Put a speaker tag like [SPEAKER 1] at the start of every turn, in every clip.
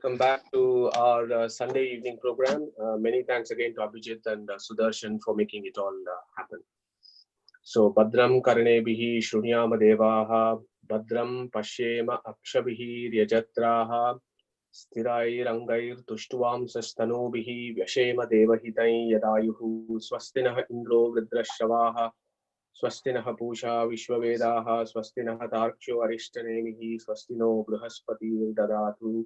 [SPEAKER 1] Welcome back to our Sunday evening program. Many thanks again to Abhijit and Sudarshan for making it all happen. So, Badram Karnebihi Shrunyama Devaha, Badram Pashyema Akshabihi Ryajatraha, Stirai Rangair Tushtuam Sastanubihi, Vyashema Devahitai Yadayuhu, Swastinaha Indro Vridrashavaha, Swastinaha Pusha Vishwavedaha, Swastinaha Tarksho Arishtanemihi, Swastino Bruhaspati Dadatu.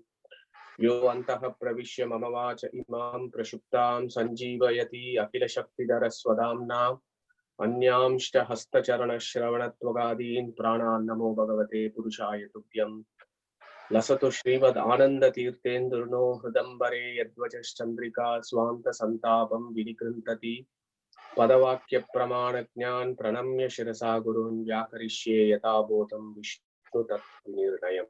[SPEAKER 1] Yo antaha pravishya mamavacha imam prashuptam sanjeevayati akila shaktidhara swadamna anyamshta hastacharana shravanatvagadin pranam namo bhagavate purushaya tubhyam lasato shrivad ananda tirtendurno hridambare yadvajas chandrika swanta santapam vinikrintati padavakya pramana jnan pranamya shirasa gurun vyakarishye yata bodham vishnu tattva.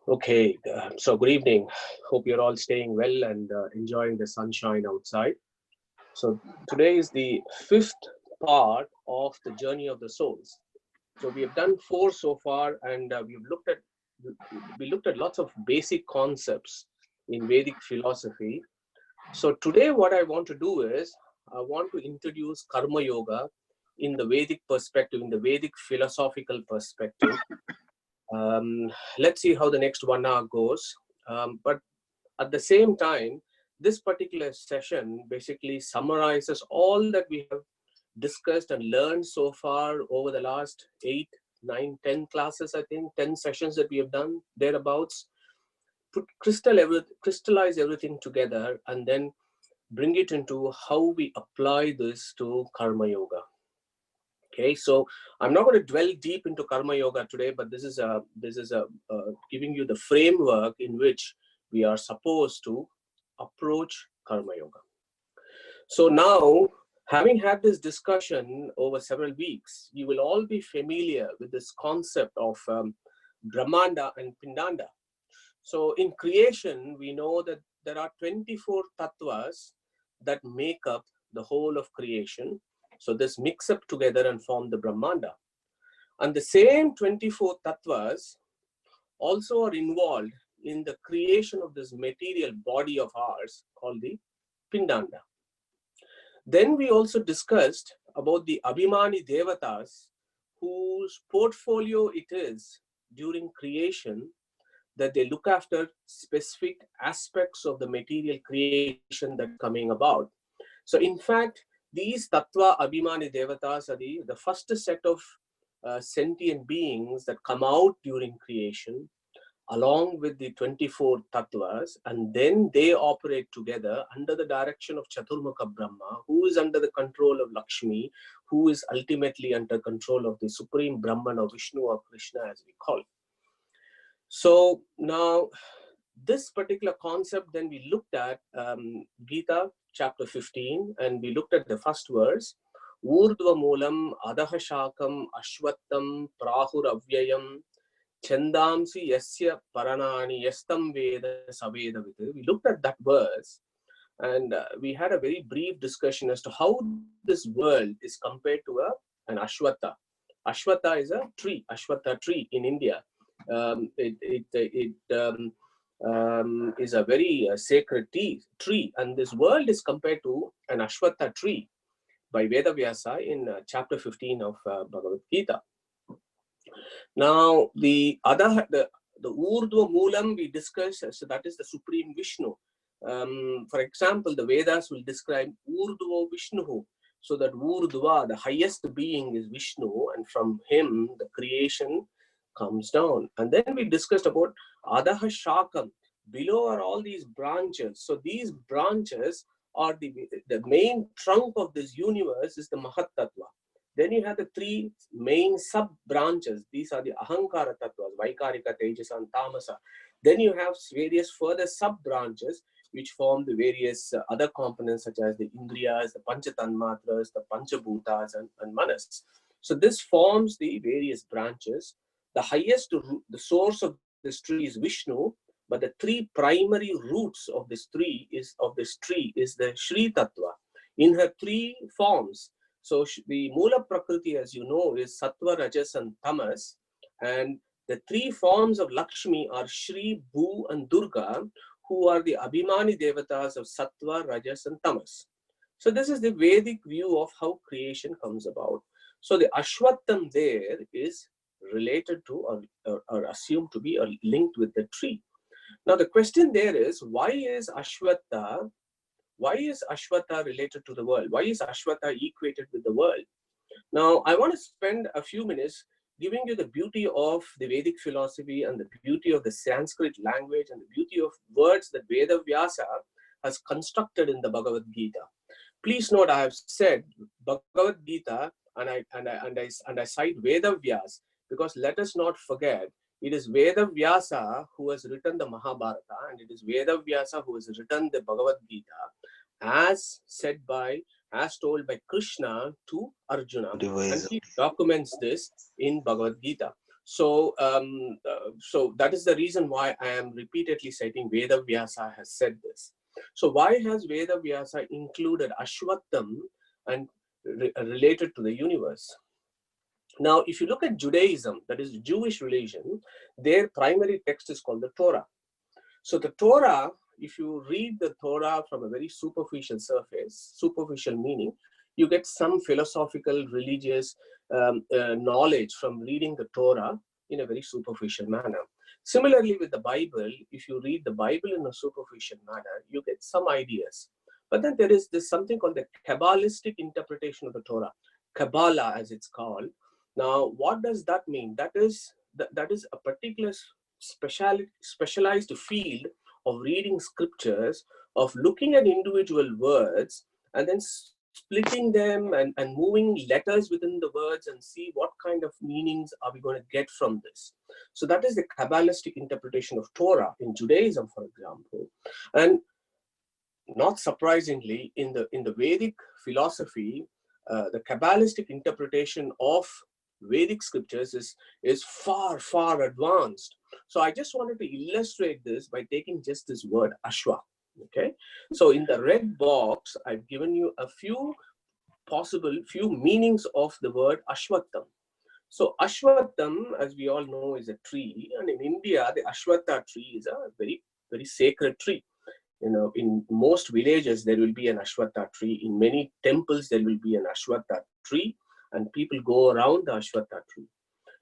[SPEAKER 1] Okay, so good evening. Hope you're all staying well and enjoying the sunshine outside. So today is the fifth part of the journey of the souls. So we have done 4 so far, and we looked at lots of basic concepts in Vedic philosophy. So today what I want to do is I want to introduce Karma Yoga in the Vedic perspective, in the Vedic philosophical perspective. Let's see how the next 1 hour goes. But at the same time, this particular session basically summarizes all that we have discussed and learned so far over the last 8, 9, 10 classes, I think, 10 sessions that we have done, thereabouts. Crystallize everything together and then bring it into how we apply this to Karma Yoga. Okay, so I'm not going to dwell deep into Karma Yoga today, but this is giving you the framework in which we are supposed to approach Karma Yoga. So now, having had this discussion over several weeks, you will all be familiar with this concept of Brahmanda and Pindanda. So in creation, we know that there are 24 tattvas that make up the whole of creation. So this mix up together and form the Brahmanda. And the same 24 tattvas also are involved in the creation of this material body of ours called the Pindanda. Then we also discussed about the Abhimani Devatas, whose portfolio it is during creation that they look after specific aspects of the material creation that's coming about. So in fact, these Tattva Abhimani Devatas are the first set of sentient beings that come out during creation, along with the 24 Tattvas, and then they operate together under the direction of Chaturmukha Brahma, who is under the control of Lakshmi, who is ultimately under control of the Supreme Brahman or Vishnu or Krishna, as we call it. So now, this particular concept, then we looked at Gita chapter 15, and we looked at the first verse, Urdhva Moolam Adaha Shakam Ashwattam Prahur Avyayam Chandamsi Yasya Paranani Yastam Veda Saveda Vidu. We looked at that verse, and we had a very brief discussion as to how this world is compared to an Ashwatha. Ashwatha is a tree, Ashwatha tree in India. Is a very sacred tree, and this world is compared to an Ashwatha tree by Veda Vyasa in chapter 15 of Bhagavad Gita. Now, the Urdhva Moolam we discussed, so that is the Supreme Vishnu. For example, the Vedas will describe Urdhva Vishnu. So that Urdhva, the highest being, is Vishnu, and from him the creation comes down. And then we discussed about Adaha Shakam. Below are all these branches. So these branches are the main trunk of this universe is the Mahat Tattva. Then you have the 3 main sub branches. These are the Ahankara Tattvas, Vaikarika, Tejasa, and Tamasa. Then you have various further sub branches which form the various other components such as the Indriyas, the Panchatanmatras, the Panchabhutas, and Manas. So this forms the various branches. The highest, the source of this tree is Vishnu, but the 3 primary roots of this tree is the Shri Tattva in her 3 forms. So the Moola Prakriti, as you know, is Sattva, Rajas, and Tamas, and The three forms of Lakshmi are Shri, Bhu, and Durga, who are the Abhimani Devatas of Sattva, Rajas, and Tamas. So this is the Vedic view of how creation comes about. So the Ashwattham there is related to or assumed to be or linked with the tree. Now the question there is, why is Ashwatha related to the world? Why is Ashwatha equated with the world? Now I want to spend a few minutes giving you the beauty of the Vedic philosophy and the beauty of the Sanskrit language and the beauty of words that Veda Vyasa has constructed in the Bhagavad Gita. Please note, I have said Bhagavad Gita and I cite Veda Vyasa because let us not forget, it is Veda Vyasa who has written the Mahabharata, and it is Veda Vyasa who has written the Bhagavad Gita as told by Krishna to Arjuna, and he documents this in Bhagavad Gita. So, so that is the reason why I am repeatedly citing Veda Vyasa has said this. So why has Veda Vyasa included Ashwattham and related to the universe? Now, if you look at Judaism, that is Jewish religion, their primary text is called the Torah. So the Torah, if you read the Torah from a very superficial surface, superficial meaning, you get some philosophical, religious knowledge from reading the Torah in a very superficial manner. Similarly, with the Bible, if you read the Bible in a superficial manner, you get some ideas. But then there is this something called the Kabbalistic interpretation of the Torah, Kabbalah as it's called. Now, what does that mean? That is a particular specialized field of reading scriptures, of looking at individual words and then splitting them and moving letters within the words and see what kind of meanings are we going to get from this. So that is the Kabbalistic interpretation of Torah in Judaism, for example. And not surprisingly, in the Vedic philosophy, the Kabbalistic interpretation of Vedic scriptures is far advanced. So I just wanted to illustrate this by taking just this word Ashwa. Okay, so in the red box, I've given you a few meanings of the word Ashwattham. So Ashwattham, as we all know, is a tree, and in India, the Ashwatha tree is a very, very sacred tree. You know, in most villages, there will be an Ashwatha tree. In many temples, there will be an Ashwatha tree, and people go around the Ashwatha tree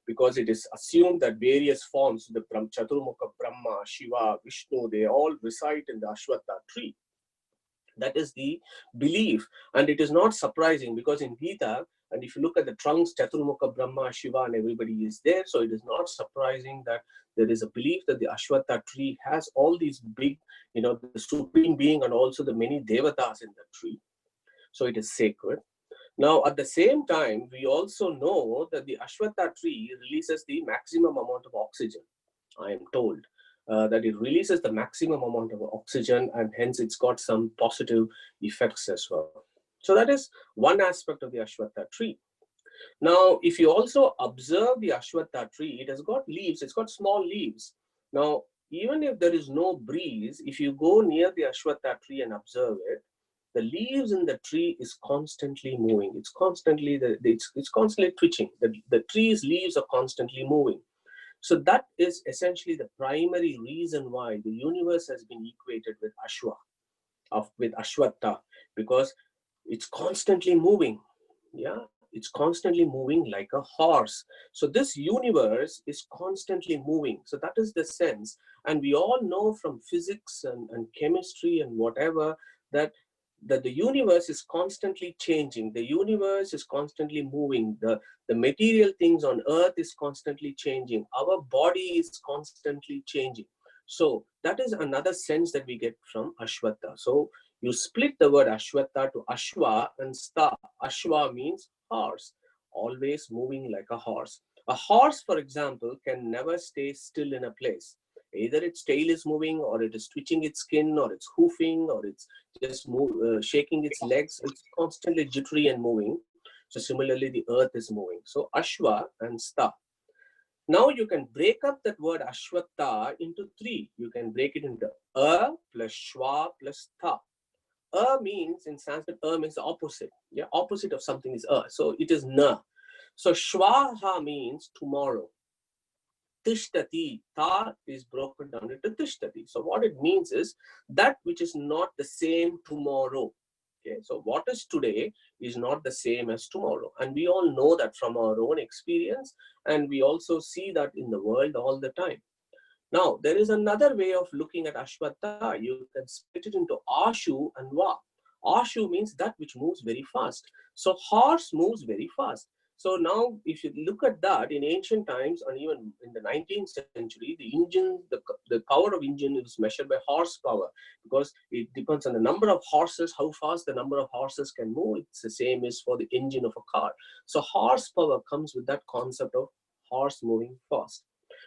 [SPEAKER 1] because it is assumed that various forms, the Chaturmukha Brahma, Shiva, Vishnu, they all reside in the Ashwatha tree. That is the belief, and it is not surprising because in Gita, and if you look at the trunks, Chaturmukha Brahma, Shiva, and everybody is there. So it is not surprising that there is a belief that the Ashwatha tree has all these big, you know, the supreme being and also the many devatas in the tree. So it is sacred. Now, at the same time, we also know that the Ashwatha tree releases the maximum amount of oxygen. I am told that it releases the maximum amount of oxygen, and hence it's got some positive effects as well. So that is one aspect of the Ashwatha tree. Now, if you also observe the Ashwatha tree, it has got leaves, it's got small leaves. Now, even if there is no breeze, if you go near the Ashwatha tree and observe it, the leaves in the tree is constantly moving. It's constantly twitching. The tree's leaves are constantly moving. So that is essentially the primary reason why the universe has been equated with with Ashwatha, because it's constantly moving. Yeah, it's constantly moving like a horse. So this universe is constantly moving. So that is the sense. And we all know from physics and chemistry and whatever that the universe is constantly changing. The universe is constantly moving. The material things on earth is constantly changing. Our body is constantly changing. So that is another sense that we get from Ashwatha. So you split the word Ashwatha to Ashwa and Sta. Ashwa means horse, always moving like a horse. A horse, for example, can never stay still in a place. Either its tail is moving, or it is twitching its skin, or it's hoofing, or it's just shaking its legs. It's constantly jittery and moving. So similarly, the earth is moving. So Ashwa and Sta. Now you can break up that word Ashwatha into three. You can break it into A plus Shwa plus Tha. Means, in Sanskrit, means the opposite. Yeah, opposite of something is So it is Na. So Shwaha means tomorrow. tishtati. Ta is broken down into tishtati. So what it means is that which is not the same tomorrow. Okay, so what is today is not the same as tomorrow. And we all know that from our own experience, and we also see that in the world all the time. Now, there is another way of looking at Ashwatha. You can split it into Ashu and Va. Ashu means that which moves very fast. So horse moves very fast. So now, if you look at that in ancient times, and even in the 19th century, the engine, the power of engine is measured by horsepower, because it depends on the number of horses, how fast the number of horses can move. It's the same as for the engine of a car. So horsepower comes with that concept of horse moving fast.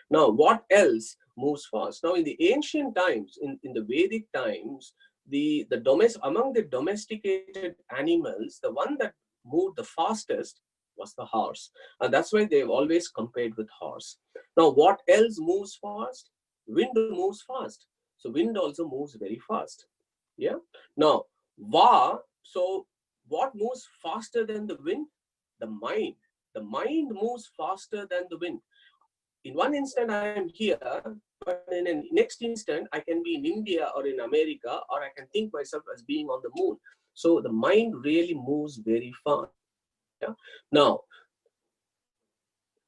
[SPEAKER 1] Now, what else moves fast? Now, in the ancient times, in the Vedic times, among the domesticated animals, the one that moved the fastest was the horse. And that's why they've always compared with horse. Now, what else moves fast? Wind moves fast. So wind also moves very fast. Yeah. Now, Va, so what moves faster than the wind? The mind. The mind moves faster than the wind. In one instant I am here, but in the next instant I can be in India or in America, or I can think myself as being on the moon. So the mind really moves very fast. Yeah? Now,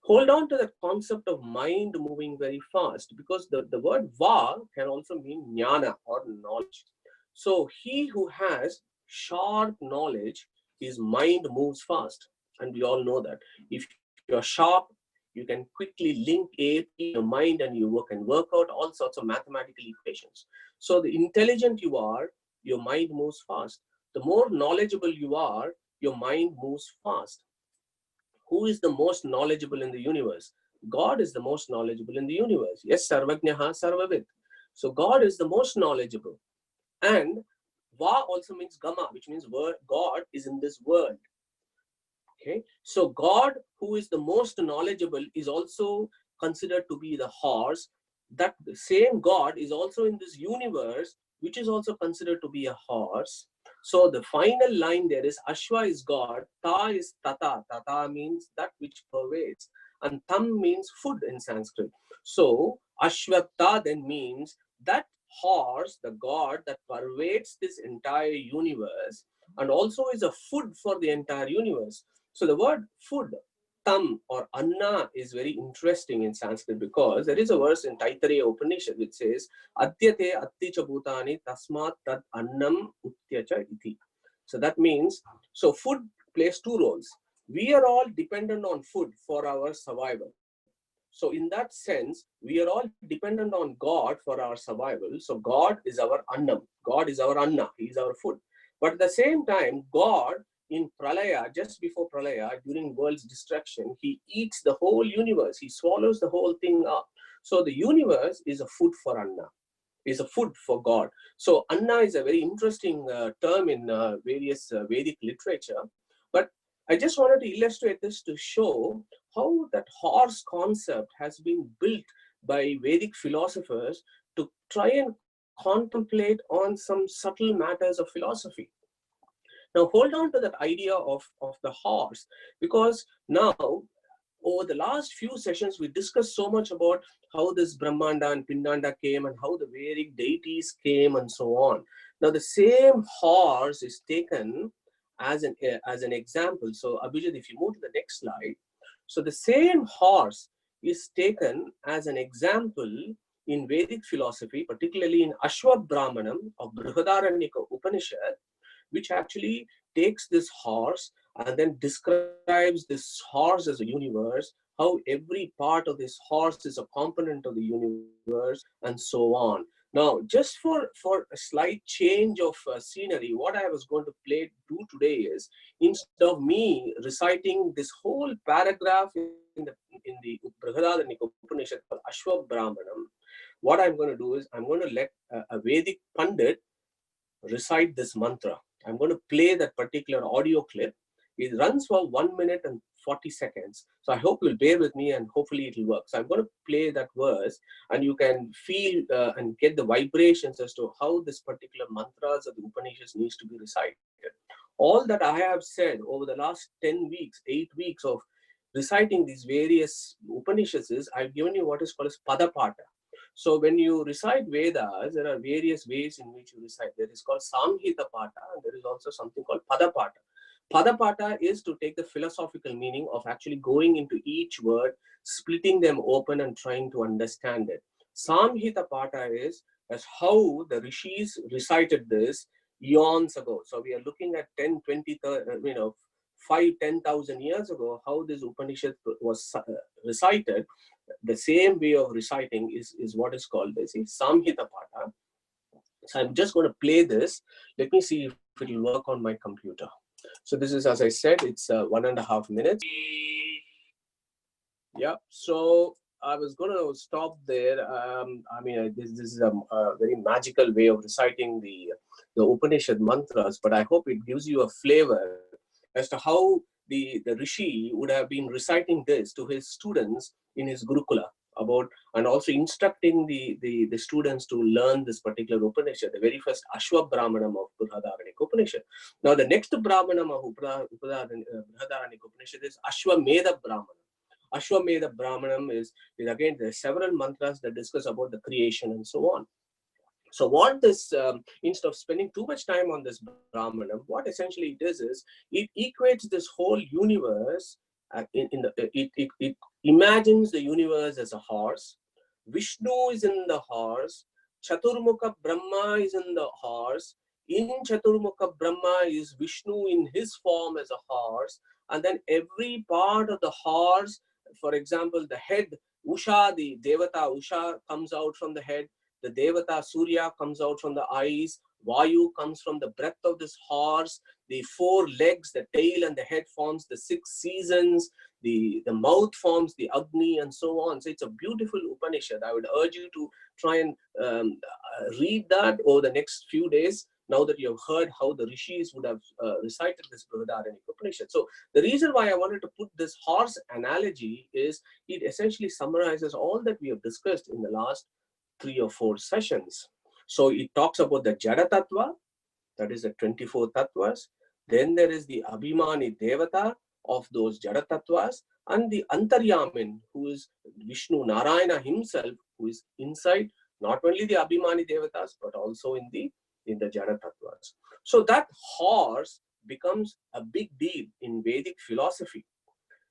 [SPEAKER 1] hold on to the concept of mind moving very fast, because the word va can also mean jnana or knowledge. So he who has sharp knowledge, his mind moves fast. And we all know that. If you're sharp, you can quickly link A to your mind, and you can work out all sorts of mathematical equations. So the intelligent you are, your mind moves fast. The more knowledgeable you are, your mind moves fast. Who is the most knowledgeable in the universe? God is the most knowledgeable in the universe. Yes, Sarvajnaha Sarvavid. So God is the most knowledgeable. And Va also means Gama, which means God is in this world. Okay, so God, who is the most knowledgeable, is also considered to be the horse. That the same God is also in this universe, which is also considered to be a horse. So the final line there is Ashwa is God, Ta is Tata. Tata means that which pervades, and Tam means food in Sanskrit. So Ashwata then means that horse, the God that pervades this entire universe, and also is a food for the entire universe. So the word food, tam or anna, is very interesting in Sanskrit, because there is a verse in Taittiriya Upanishad which says, Adyate atticha bhutani tasmat tad annam utyacha iti. So that means, so food plays two roles. We are all dependent on food for our survival. So in that sense, we are all dependent on God for our survival. So God is our annam. God is our anna. He is our food. But at the same time, God in Pralaya, just before Pralaya, during world's destruction, he eats the whole universe. He swallows the whole thing up. So the universe is a food for Anna, is a food for God. So Anna is a very interesting term in various Vedic literature. But I just wanted to illustrate this to show how that horse concept has been built by Vedic philosophers to try and contemplate on some subtle matters of philosophy. Now, hold on to that idea of the horse, because now, over the last few sessions, we discussed so much about how this Brahmanda and Pindanda came, and how the Vedic deities came, and so on. Now, the same horse is taken as an example. So, Abhijit, if you move to the next slide. So, the same horse is taken as an example in Vedic philosophy, particularly in Ashwa Brahmanam of Brihadaranyaka Upanishad, which actually takes this horse and then describes this horse as a universe, how every part of this horse is a component of the universe, and so on. Now, just for a slight change of scenery, what I was going to do today is, instead of me reciting this whole paragraph in the Brihadaranyaka Upanishad called Ashwa Brahmanam, what I'm going to do is I'm going to let a Vedic Pandit recite this mantra. I'm going to play that particular audio clip. It runs for 1 minute and 40 seconds. So I hope you'll bear with me, and hopefully it will work. So I'm going to play that verse, and you can feel and get the vibrations as to how this particular mantras of the Upanishads needs to be recited. All that I have said over the last 10 weeks, 8 weeks of reciting these various Upanishads is, I've given you what is called as Padapata. So when you recite Vedas, there are various ways in which you recite. There is called Samhita Pata, and there is also something called Padapata. Padapata is to take the philosophical meaning of actually going into each word, splitting them open and trying to understand it. Samhita Pata is as how the rishis recited this eons ago. So we are looking at 10, 20, 5, 10,000 years ago, how this Upanishad was recited. The same way of reciting is what is called this Samhita Pata. So I'm just going to play this. Let me see if it will work on my computer. So this is, as I said, it's 1.5 minutes. Yeah. So I was going to stop there. This is a very magical way of reciting the Upanishad mantras, but I hope it gives you a flavor as to how the Rishi would have been reciting this to his students in his Gurukula about, and also instructing the students to learn this particular Upanishad, the very first Ashwa Brahmanam of Brihadaranyaka Upanishad. Now the next Brahmanam of Brihadaranyaka Upanishad is Ashwamedha Brahmanam. Ashwamedha Brahmanam is again, there are several mantras that discuss about the creation and so on. So what this, instead of spending too much time on this Brahmanam, what essentially it is it equates this whole universe, it imagines the universe as a horse. Vishnu is in the horse. Chaturmukha Brahma is in the horse. In Chaturmukha Brahma is Vishnu in his form as a horse. And then every part of the horse, for example, the head, Usha, the Devata Usha comes out from the head. The Devata Surya comes out from the eyes. Vayu comes from the breath of this horse. The 4 legs, the tail and the head forms the 6 seasons. The mouth forms the Agni and so on. So it's a beautiful Upanishad. I would urge you to try and read that over the next few days, now that you have heard how the rishis would have recited this Brihadaranyaka Upanishad. So the reason why I wanted to put this horse analogy is it essentially summarizes all that we have discussed in the last 3 or 4 sessions. So it talks about the Jada Tattva, that is the 24 Tattvas. Then there is the Abhimani Devata of those Jada Tattvas, and the Antaryamin, who is Vishnu Narayana himself, who is inside not only the Abhimani Devatas, but also in the Jada Tattvas. So that horse becomes a big deal in Vedic philosophy.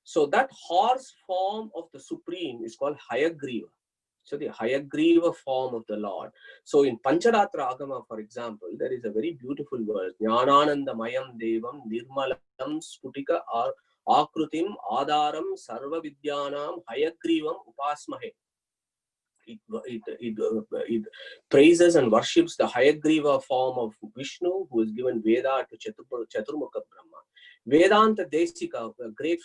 [SPEAKER 1] So that horse form of the Supreme is called Hayagriva. So the Hayagriva form of the Lord. So in Pancharatra Agama, for example, there is a very beautiful verse. Jnanananda Mayam Devam Nirmalam Sputika Akrutim Adaram Sarva Vidyanam Hayagrivam Upasmahe. It praises and worships the Hayagriva form of Vishnu, who is given Veda to Chaturmukha Brahma. Vedanta Desika, a great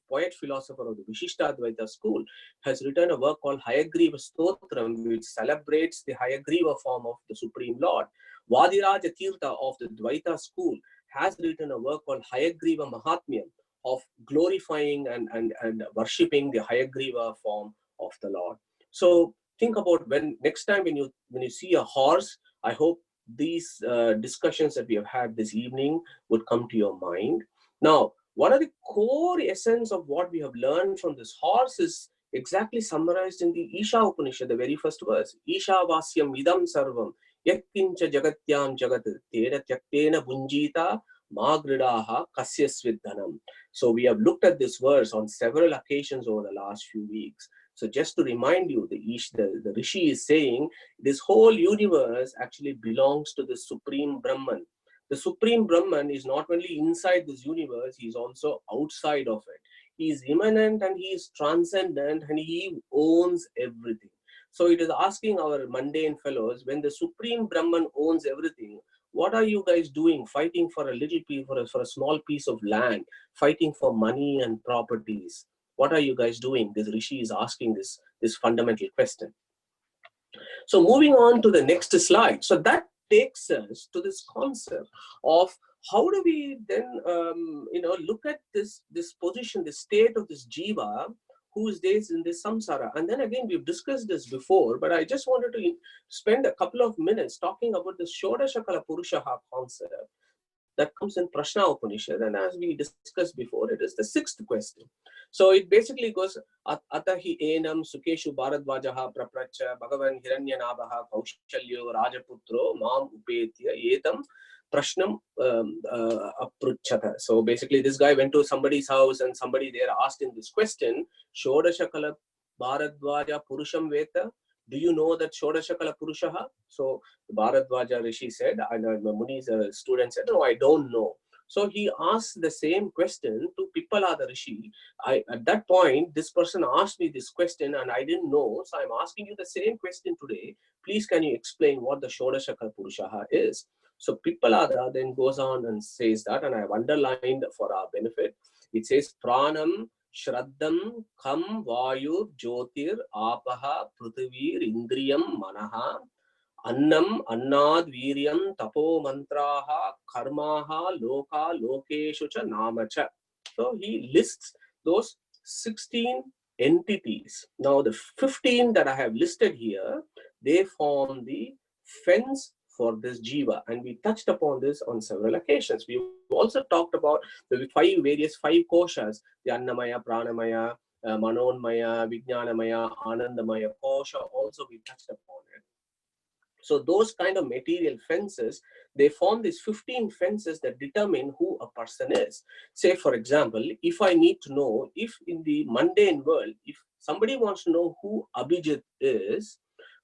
[SPEAKER 1] poet-philosopher of the Vishishtadvaita school, has written a work called Hayagriva Stotram, which celebrates the Hayagriva form of the Supreme Lord. Vadiraja Tirtha of the Dvaita school has written a work called Hayagriva Mahatmyam, of glorifying and worshipping the Hayagriva form of the Lord. So think about next time when you see a horse, I hope these discussions that we have had this evening would come to your mind. Now, one of the core essence of what we have learned from this horse is exactly summarized in the Isha Upanishad, the very first verse. Isha Vasyam Idam Sarvam Yakkincha Jagatyam Jagat Teda Tyaktena Bunjita Magridaha Kasyasvidhanam. So we have looked at this verse on several occasions over the last few weeks. So just to remind you, the Rishi is saying this whole universe actually belongs to the Supreme Brahman. The Supreme Brahman is not only inside this universe, he is also outside of it. He is immanent and he is transcendent and he owns everything. So it is asking our mundane fellows, when the Supreme Brahman owns everything, what are you guys doing, fighting for a little piece, for a small piece of land, fighting for money and properties? What are you guys doing? This Rishi is asking this fundamental question. So moving on to the next slide. So that takes us to this concept of how do we then look at this position, the state of this jiva who is in this samsara. And then again, we've discussed this before, but I just wanted to spend a couple of minutes talking about the Shodashakala Purushaha concept. that comes in Prashna Upanishad. And as we discussed before, it is the sixth question. So it basically goes, Atahi enam sukeshu bharadvajaha prapracha bhagavan hiranyanabaha kaushalyo rajaputro mam upetya etam prashnam apruchata. So basically this guy went to somebody's house and somebody there asked him this question, Shodashakala Bharadvaja Purusham Veta. Do you know that Shodashakala Purushaha? So the Bharadvaja Rishi said, and Muni's student said, no, I don't know. So he asked the same question to Pippalada Rishi. At that point, this person asked me this question and I didn't know. So I'm asking you the same question today. Please, can you explain what the Shodashakala Purushaha is? So Pippalada then goes on and says that, and I have underlined for our benefit. It says, Pranam Shraddam Kham Vayu Jyotir Apaha Prithivir Indriyam Manaha Annam Annad Viryam Tapo Mantraha Karmaha Loka Lokeshu Cha Namacha. So he lists those 16 entities. Now the 15 that I have listed here, they form the fence for this jiva, and we touched upon this on several occasions. We also talked about the five koshas, the Annamaya, Pranamaya, Manonmaya, Vijnanamaya, Anandamaya kosha. Also we touched upon it. So those kind of material fences, they form these 15 fences that determine who a person is. Say, for example, if I need to know, if in the mundane world, if somebody wants to know who Abhijit is,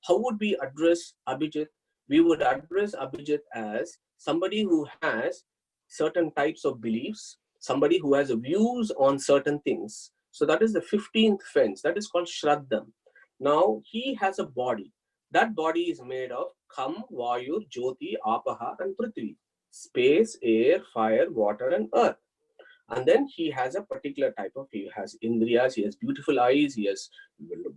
[SPEAKER 1] how would we address Abhijit? We would address Abhijit as somebody who has certain types of beliefs, somebody who has views on certain things. So that is the 15th fence. That is called Shraddham. Now, he has a body. That body is made of Kham, Vayu, Jyoti, Apaha, and Prithvi. Space, air, fire, water, and earth. And then he has a particular type of, he has Indriyas, he has beautiful eyes, he has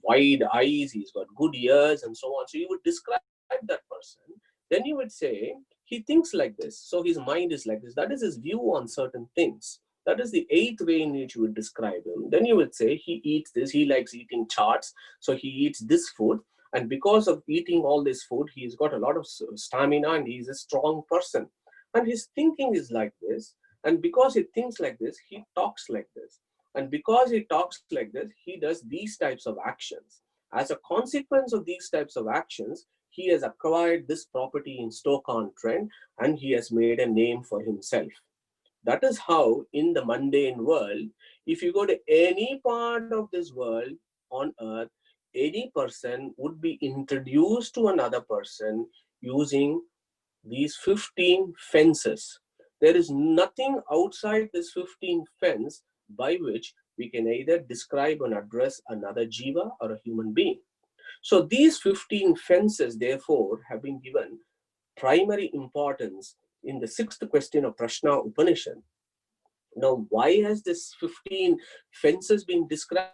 [SPEAKER 1] wide eyes, he's got good ears, and so on. So you would describe that person. Then you would say, he thinks like this. So his mind is like this. That is his view on certain things. That is the 8th way in which you would describe him. Then you would say, he eats this, he likes eating charts. So he eats this food. And because of eating all this food, he's got a lot of stamina and he's a strong person. And his thinking is like this. And because he thinks like this, he talks like this. And because he talks like this, he does these types of actions. As a consequence of these types of actions, he has acquired this property in Stoke-on-Trent and he has made a name for himself. That is how in the mundane world, if you go to any part of this world on earth, any person would be introduced to another person using these 15 fences. There is nothing outside this 15 fence by which we can either describe and address another jiva or a human being. So these 15 fences, therefore, have been given primary importance in the 6th question of Prashna Upanishad. Now, why has this 15 fences been described?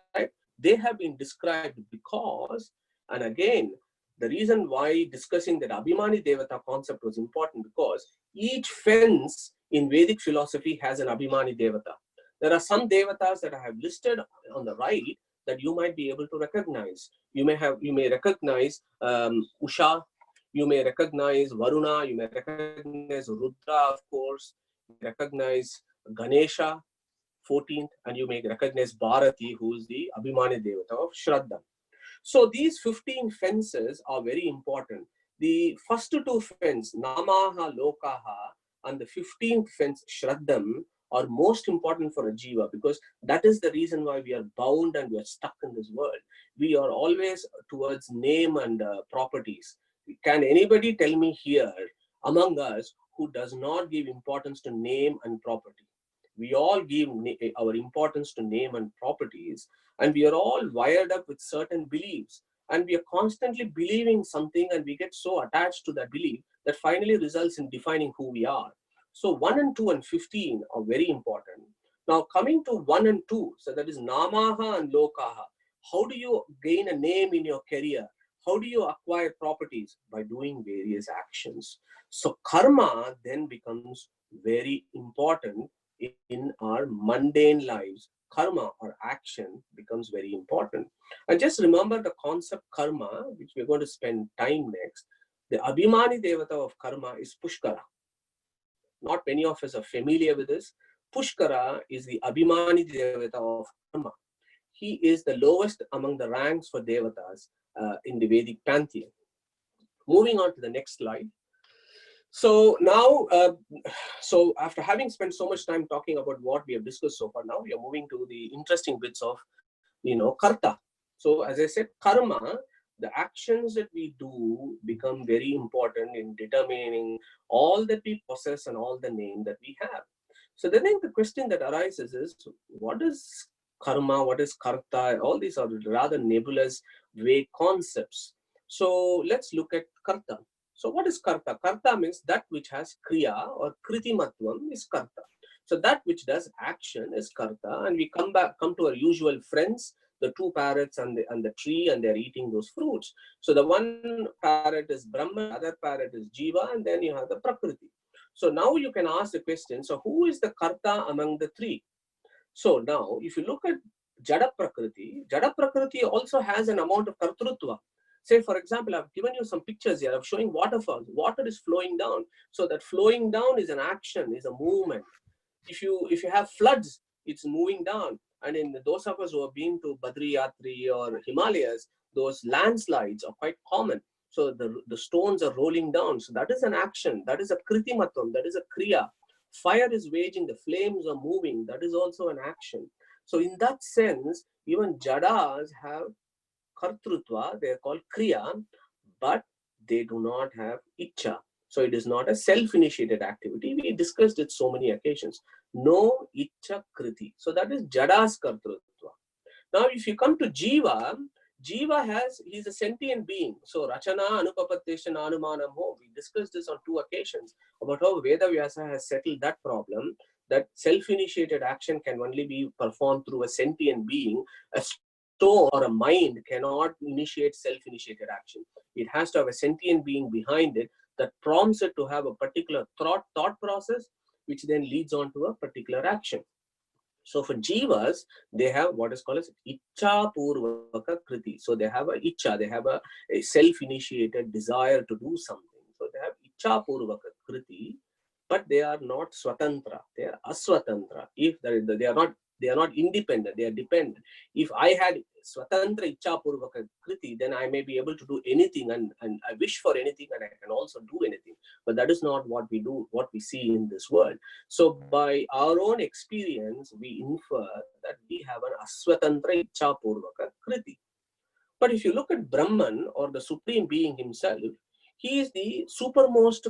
[SPEAKER 1] They have been described because, and again, the reason why discussing that Abhimani Devata concept was important, because each fence in Vedic philosophy has an Abhimani Devata. There are some Devatas that I have listed on the right that you might be able to recognize. You may recognize Usha, you may recognize Varuna, you may recognize Rudra, of course, you may recognize Ganesha, 14th, and you may recognize Bharati, who is the Abhimani Devata of Shraddha. So these 15 fences are very important. The first 2 fences, Namaha, Lokaha, and the 15th fence, Shraddham, are most important for a jiva, because that is the reason why we are bound and we are stuck in this world. We are always towards name and properties. Can anybody tell me here among us who does not give importance to name and property? We all give our importance to name and properties, and we are all wired up with certain beliefs, and we are constantly believing something, and we get so attached to that belief that finally results in defining who we are. So 1 and 2 and 15 are very important. Now coming to 1 and 2, so that is Namaha and Lokaha. How do you gain a name in your career? How do you acquire properties? By doing various actions. So karma then becomes very important in our mundane lives. Karma or action becomes very important. And just remember the concept karma, which we're going to spend time next. The Abhimani Devata of karma is Pushkara. Not many of us are familiar with this. Pushkara is the Abhimani Devata of Karma. He is the lowest among the ranks for Devatas in the Vedic pantheon. Moving on to the next slide. So now, so after having spent so much time talking about what we have discussed so far, now we are moving to the interesting bits of, karta. So as I said, karma, the actions that we do become very important in determining all that we possess and all the name that we have. So then the question that arises is, what is karma? What is karta? All these are rather nebulous, vague concepts. So let's look at karta. So what is karta? Karta means that which has kriya or kritimatvam is karta. So that which does action is karta, and we come to our usual friends, the two parrots and the tree, and they're eating those fruits. So the one parrot is Brahman, other parrot is Jiva, and then you have the Prakriti. So now you can ask the question, so who is the karta among the three? So now if you look at Jada Prakriti also has an amount of kartrutva. Say, for example, I've given you some pictures here of showing waterfalls. Water is flowing down. So that flowing down is an action, is a movement. If you have floods, it's moving down. And in those of us who have been to Badri Yatri or Himalayas, those landslides are quite common. So the stones are rolling down. So that is an action. That is a kritimatvam. That is a kriya. Fire is waging. The flames are moving. That is also an action. So in that sense, even jadas have kartrutva. They are called kriya, but they do not have ichcha. So it is not a self-initiated activity. We discussed it so many occasions. No ichcha kriti. So that is jadas kartrutva. Now if you come to jiva, he's a sentient being. So rachana anupapatteshana anumanam ho. We discussed this on 2 occasions about how Veda Vyasa has settled that problem, that self-initiated action can only be performed through a sentient being. A stone or a mind cannot initiate self-initiated action. It has to have a sentient being behind it that prompts it to have a particular thought process, which then leads on to a particular action. So for jivas, they have what is called as ichcha purvaka kriti. So they have a ichcha, they have a self-initiated desire to do something. So they have ichcha purvaka kriti, but they are not swatantra. They are aswatantra. If they are not independent, they are dependent. If I had swatantra ichcha purvaka kriti, then I may be able to do anything, and I wish for anything, and I can also do anything. But that is not what we do, what we see in this world. So by our own experience, we infer that we have an aswatantra ichcha purvaka kriti. But if you look at Brahman, or the Supreme Being himself, he is the supermost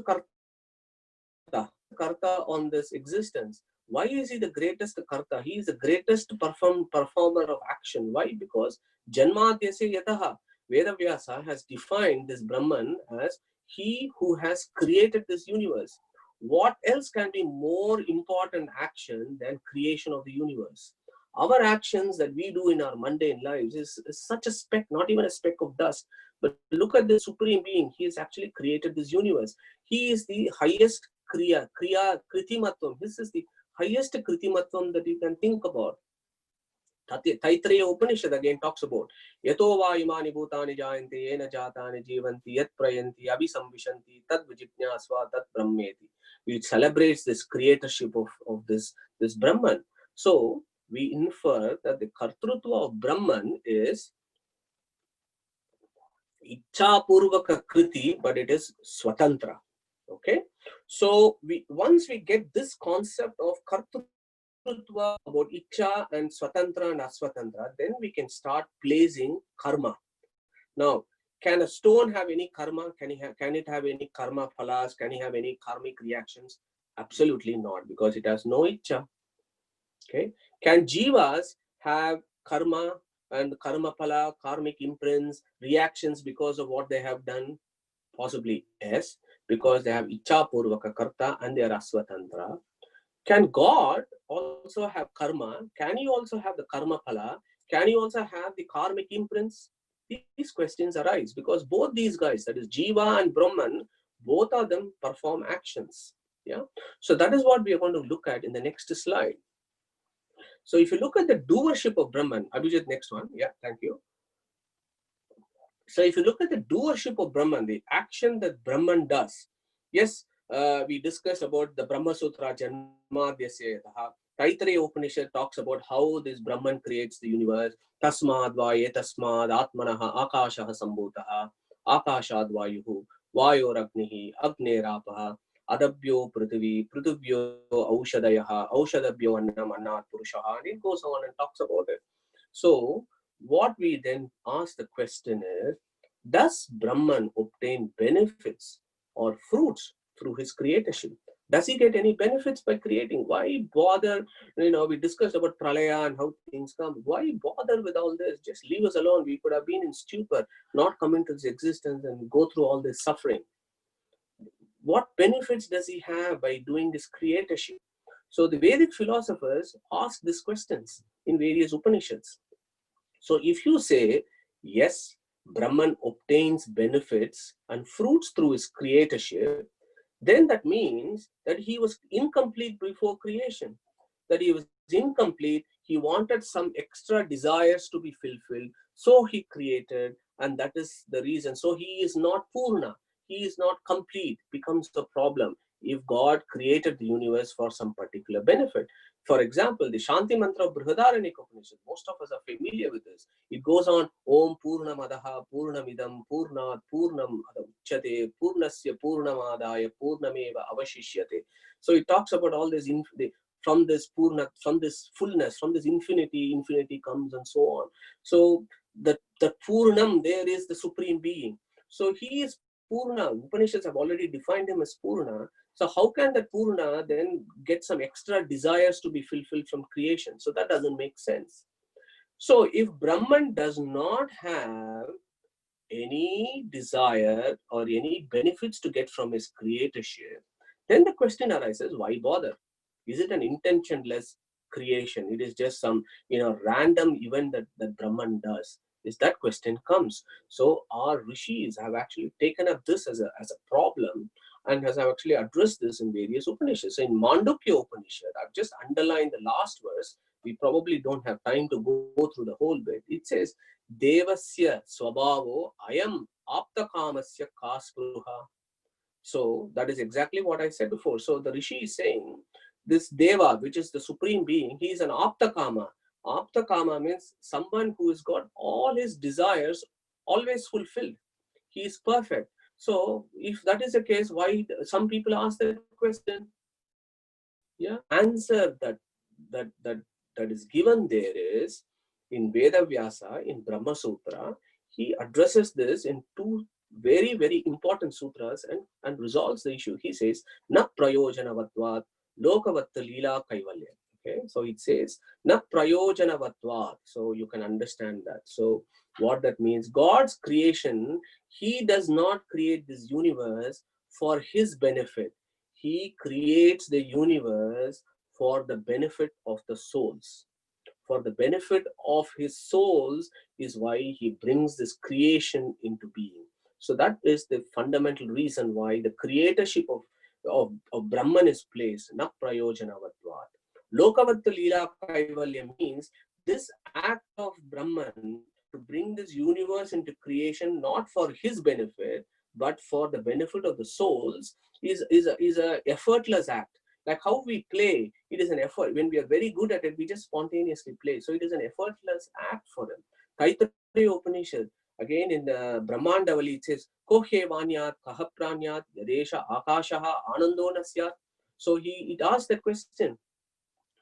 [SPEAKER 1] karta on this existence. Why is he the greatest karta? He is the greatest performer of action. Why? Because Janmadhyasya yataha. Veda Vyasa has defined this Brahman as he who has created this universe. What else can be more important action than creation of the universe? Our actions that we do in our mundane lives is such a speck, not even a speck of dust. But look at the Supreme Being. He has actually created this universe. He is the highest kriya, kritimatvam. This is the highest kritimatvam that you can think about. Taittiriya Upanishad again talks about yato va imani bhutani jayanti yena jatani jivanti yat prayanti abhisambhishanti tad vijijñāsva tat brahmeti, which celebrates this creatorship of this Brahman. So we infer that the kartrutva of Brahman is ichcha purvaka kriti, but it is swatantra. Okay, so once we get this concept of kartrutva about ichcha and swatantra and aswatantra, then we can start placing karma. Now, can a stone have any karma? Can it have any karma phalas? Can it have any karmic reactions? Absolutely not, because it has no ichcha. Okay, can jivas have karma and karma phala, karmic imprints, reactions because of what they have done? Possibly yes, because they have ichcha purvaka karta and they are aswatantra. Can God also have karma? Can he also have the karma phala? Can he also have the karmic imprints? These questions arise because both these guys, that is Jiva and Brahman, both of them perform actions. Yeah. So that is what we are going to look at in the next slide. So if you look at the doership of Brahman, Abhijit, next one. Yeah, thank you. So if you look at the doership of Brahman, the action that Brahman does, yes, we discussed about the Brahmasutra Janmadhyasya Yataha. Taittiriya Upanishad talks about how this Brahman creates the universe. Tasmad va etasmad atmanaha akashaha sambhutaha akashad vayuhu vayoragnihi agnerapah adabhyo prithvi prithubhyo aushadayaha aushadabhyo annam annat purushaha, and it goes on and talks about it. So what we then ask the question is, does Brahman obtain benefits or fruits through his creatorship? Does he get any benefits by creating? Why bother? We discussed about pralaya and how things come. Why bother with all this? Just leave us alone. We could have been in stupor, not come into this existence and go through all this suffering. What benefits does he have by doing this creatorship? So the Vedic philosophers ask these questions in various Upanishads. So if you say, yes, Brahman obtains benefits and fruits through his creatorship, then that means that he was incomplete before creation. That he was incomplete, he wanted some extra desires to be fulfilled, so he created, and that is the reason. So he is not Purna, he is not complete, becomes a problem if God created the universe for some particular benefit. For example, the Shanti Mantra of Brihadaranyaka Upanishad, most of us are familiar with this. It goes on, Om Purnamadaha Purnamidam Purnat Purnam Uchyate Purnasya Purnamadaya Purnameva Avashishyate. So it talks about all this, from this Purna, from this fullness, from this infinity, infinity comes and so on. So the Purnam there is the Supreme Being. So he is Purna. Upanishads have already defined him as Purna. So how can that Purna then get some extra desires to be fulfilled from creation? So that doesn't make sense. So if Brahman does not have any desire or any benefits to get from his creatorship, then the question arises, why bother? Is it an intentionless creation? It is just some random event that Brahman does. Is that question comes. So our rishis have actually taken up this as a problem and has actually addressed this in various Upanishads. So in Mandukya Upanishad, I've just underlined the last verse. We probably don't have time to go through the whole bit. It says, Devasya swabhavo ayam aptakamasya kaspruha. So that is exactly what I said before. So the Rishi is saying, this Deva, which is the Supreme Being, he is an aptakama. Aptakama means someone who has got all his desires always fulfilled. He is perfect. So if that is the case, why some people ask that question? Yeah, answer that is given there is in Veda Vyasa, in Brahmasutra. He addresses this in two very, very important sutras and resolves the issue. He says, Na prayojanavatvat lokavatta lila kaivalya. Okay, so it says, Na prayojanavatvat. So you can understand that. So what that means, God's creation, he does not create this universe for his benefit. He creates the universe for the benefit of the souls. For the benefit of his souls is why he brings this creation into being. So that is the fundamental reason why the creatorship of Brahman is placed. Na prayojanavatvat. Lokavatta lila kaivalya means this act of Brahman to bring this universe into creation not for his benefit but for the benefit of the souls is a effortless act. Like how we play, it is an effort. When we are very good at it, we just spontaneously play. So it is an effortless act for him. Taittiriya Upanishad, again in the Brahmandavali, it says, Kohe vanyat kahapranyat yadesha akashaha anando nasyat. So it asks that question.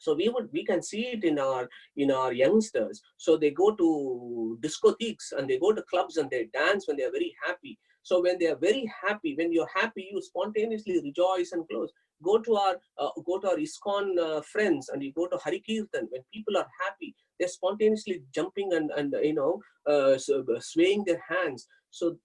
[SPEAKER 1] So we can see it in our youngsters. So they go to discotheques and they go to clubs and they dance when they are very happy. So when they are very happy, when you're happy, you spontaneously rejoice and close. Go to our ISKCON friends and you go to Hari Kirtan. When people are happy, they're spontaneously jumping and swaying their hands. So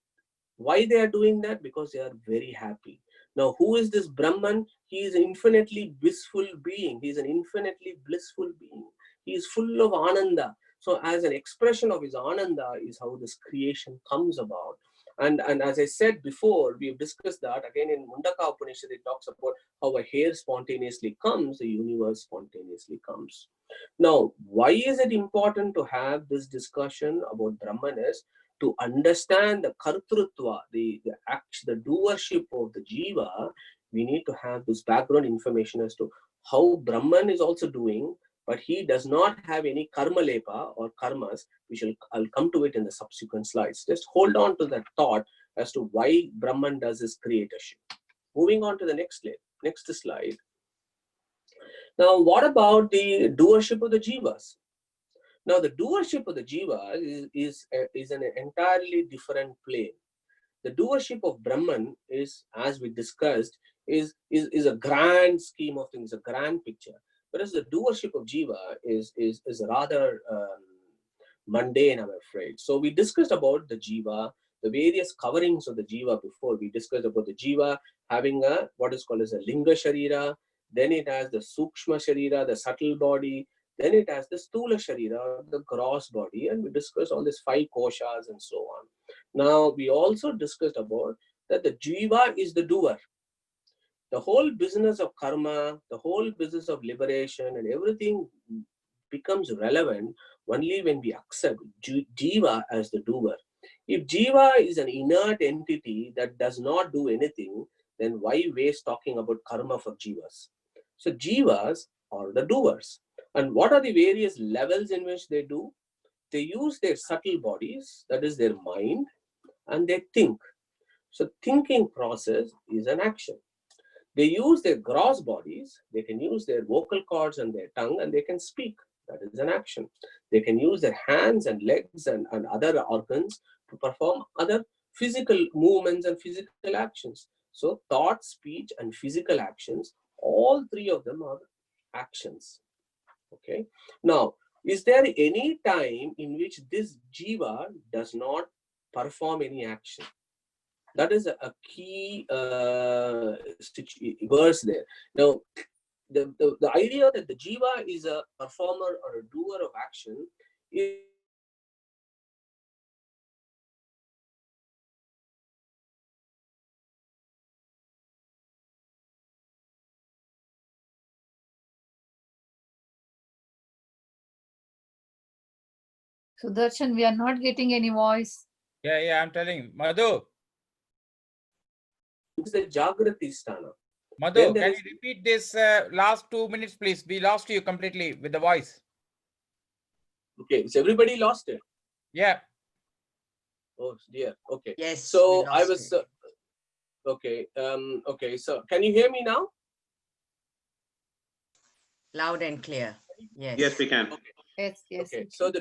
[SPEAKER 1] why they are doing that? Because they are very happy. Now, who is this Brahman? He is an infinitely blissful being. He is an infinitely blissful being. He is full of ananda. So as an expression of his ananda is how this creation comes about. And as I said before, we have discussed that again in Mundaka Upanishad, it talks about how a hair spontaneously comes, the universe spontaneously comes. Now, why is it important to have this discussion about Brahman is to understand the kartrutva, the action, the doership of the jiva, we need to have this background information as to how Brahman is also doing, but he does not have any karma lepa or karmas. I'll come to it in the subsequent slides. Just hold on to that thought as to why Brahman does his creatorship. Moving on to the next slide. Now, what about the doership of the jivas? Now, the doership of the jiva is an entirely different plane. The doership of Brahman is, as we discussed, is a grand scheme of things, a grand picture. Whereas the doership of jiva is rather mundane, I'm afraid. So we discussed about the jiva, the various coverings of the jiva before. We discussed about the jiva having what is called as a linga sharira, then it has the sukshma sharira, the subtle body, then it has the stula sharira, the gross body, and we discussed all these 5 koshas and so on. Now, we also discussed about that the jiva is the doer. The whole business of karma, the whole business of liberation and everything becomes relevant only when we accept jiva as the doer. If jiva is an inert entity that does not do anything, then why waste talking about karma for jivas? So jivas are the doers. And what are the various levels in which they do? They use their subtle bodies, that is their mind, and they think. So thinking process is an action. They use their gross bodies, they can use their vocal cords and their tongue, and they can speak. That is an action. They can use their hands and legs and other organs to perform other physical movements and physical actions. So thought, speech, and physical actions, all 3 of them are actions. Okay. Now, is there any time in which this jiva does not perform any action? That is a key verse there. Now, the idea that the jiva is a performer or a doer of action is
[SPEAKER 2] Sudarshan, we are not getting any voice.
[SPEAKER 3] Yeah, I'm telling Madhu.
[SPEAKER 1] the Jagrati sthana.
[SPEAKER 3] Madhu, can you repeat this last 2 minutes, please? We lost you completely with the voice.
[SPEAKER 1] Okay, is everybody lost it?
[SPEAKER 3] Yeah.
[SPEAKER 1] Oh dear. Okay.
[SPEAKER 4] Yes.
[SPEAKER 1] So I was okay. Okay. So can you hear me now?
[SPEAKER 4] Loud and clear. Yes.
[SPEAKER 5] Yes, we can.
[SPEAKER 1] Okay.
[SPEAKER 2] Yes.
[SPEAKER 1] Okay. So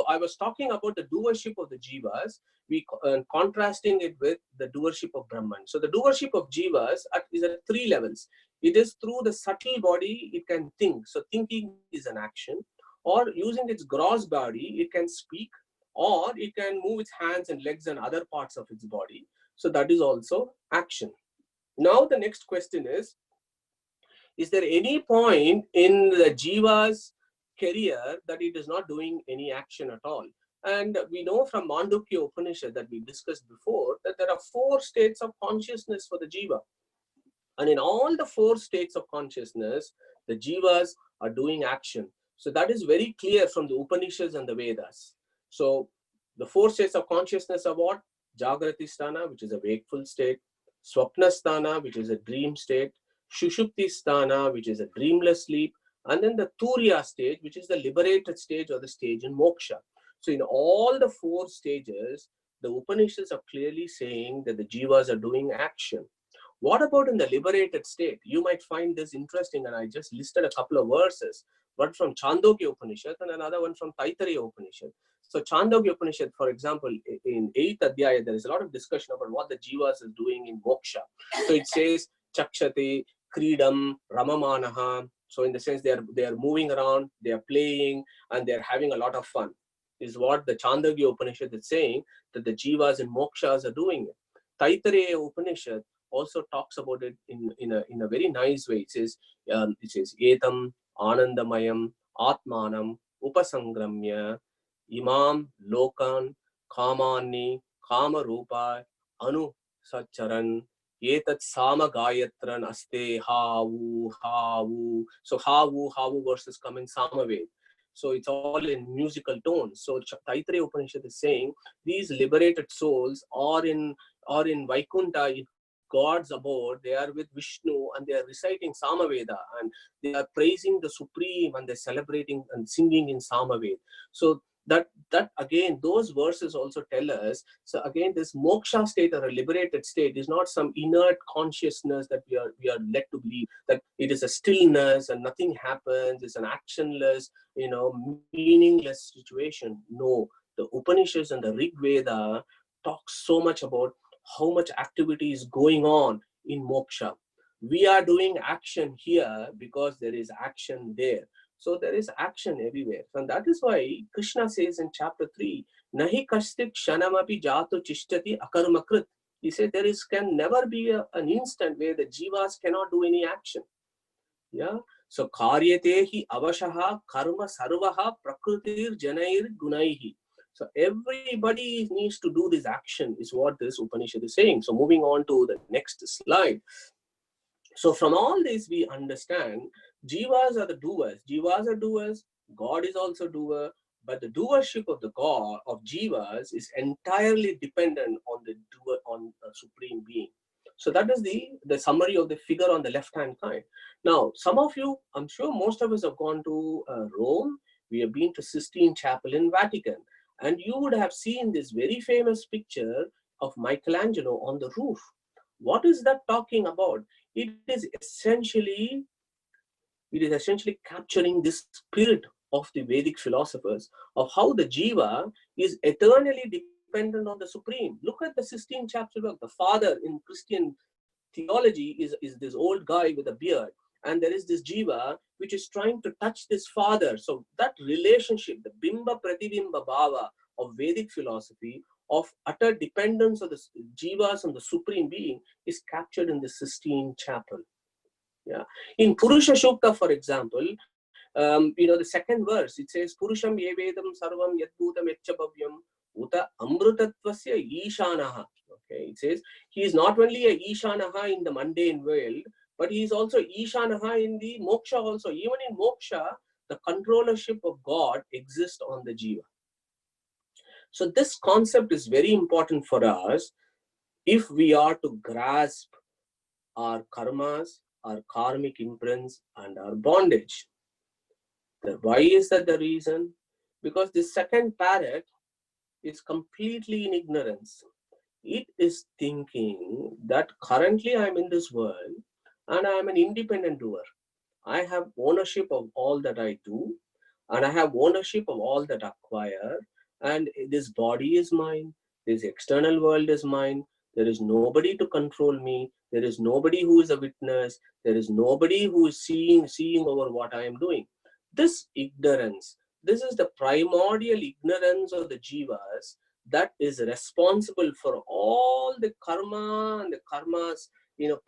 [SPEAKER 1] I was talking about the doership of the jivas. We contrasting it with the doership of Brahman. So the doership of jivas is at 3 levels. It is through the subtle body it can think. So thinking is an action, or using its gross body it can speak, or it can move its hands and legs and other parts of its body. So that is also action. Now the next question is there any point in the jiva's career that it is not doing any action at all? And we know from Mandukya Upanishad that we discussed before that there are 4 states of consciousness for the jiva. And in all the 4 states of consciousness, the jivas are doing action. So that is very clear from the Upanishads and the Vedas. So the 4 states of consciousness are what? Jagrati sthana, which is a wakeful state. Swapna sthana, which is a dream state. Shushupti sthana, which is a dreamless sleep. And then the Turiya stage, which is the liberated stage or the stage in moksha. So in all the 4 stages, the Upanishads are clearly saying that the jivas are doing action. What about in the liberated state? You might find this interesting, and I just listed a couple of verses, one from Chandogya Upanishad and another one from Taittiriya Upanishad. So Chandogya Upanishad, for example, in 8th Adhyaya, there is a lot of discussion about what the jivas is doing in moksha. So it says, Chakshati, Kridam, Ramamanaha. So in the sense they are moving around, they are playing, and they are having a lot of fun. Is what the Chandogya Upanishad is saying, that the jivas in mokshas are doing it. Taittiriya Upanishad also talks about it in a very nice way. It says Etam Anandamayam Atmanam Upasangramya Imam Lokan Kamani Kamarupa Anu Sacharan Etat Sama Gayatran Aste Havu Havu. So Havu verses come in Samaved. So it's all in musical tones. So Taittiriya Upanishad is saying these liberated souls are in Vaikuntha, in gods abode. They are with Vishnu and they are reciting Samaveda, and they are praising the Supreme, and they're celebrating and singing in Samaveda. So that again, those verses also tell us. So again, this moksha state, or a liberated state, is not some inert consciousness that we are led to believe that it is a stillness and nothing happens. It's an actionless, meaningless situation. No, the Upanishads and the Rig Veda talk so much about how much activity is going on in moksha. We are doing action here because there is action there. So there is action everywhere. And that is why Krishna says in chapter 3, Nahi kastik shanamapi jato chishtati akarmakrit. He said there can never be an instant where the jivas cannot do any action. Yeah. So karyate hi avashaha karma sarvaha prakritir janair gunaihi. So everybody needs to do this action, is what this Upanishad is saying. So moving on to the next slide. So from all this, we understand jivas are the doers. Jivas are doers. God is also doer. But the doership of the God of jivas is entirely dependent on the doer, on the Supreme Being. So that is the summary of the figure on the left-hand side. Now, some of you, I'm sure most of us have gone to Rome. We have been to Sistine Chapel in Vatican. And you would have seen this very famous picture of Michelangelo on the roof. What is that talking about? It is essentially capturing this spirit of the Vedic philosophers, of how the jiva is eternally dependent on the Supreme. Look at the Sistine Chapel work. The father in Christian theology is this old guy with a beard, and there is this jiva which is trying to touch this father. So that relationship, the bimba pratibimba bhava of Vedic philosophy, of utter dependence of the jivas on the Supreme Being, is captured in the Sistine Chapel. Yeah. In Purusha Shukta, for example, the second verse, it says, Purusham yevedam sarvam yadbhutam etchabhavyam uta amrutatvasya ishanaha. Okay, it says he is not only a ishanaha in the mundane world, but he is also ishanaha in the moksha also. Even in moksha, the controllership of God exists on the jiva. So this concept is very important for us if we are to grasp our karmas, our karmic imprints, and our bondage. Why is that the reason? Because the second parrot is completely in ignorance. It is thinking that currently I am in this world and I am an independent doer. I have ownership of all that I do, and I have ownership of all that I acquire, and this body is mine, this external world is mine. There is nobody to control me. There is nobody who is a witness. There is nobody who is seeing over what I am doing. This ignorance, this is the primordial ignorance of the jivas that is responsible for all the karma and the karmas,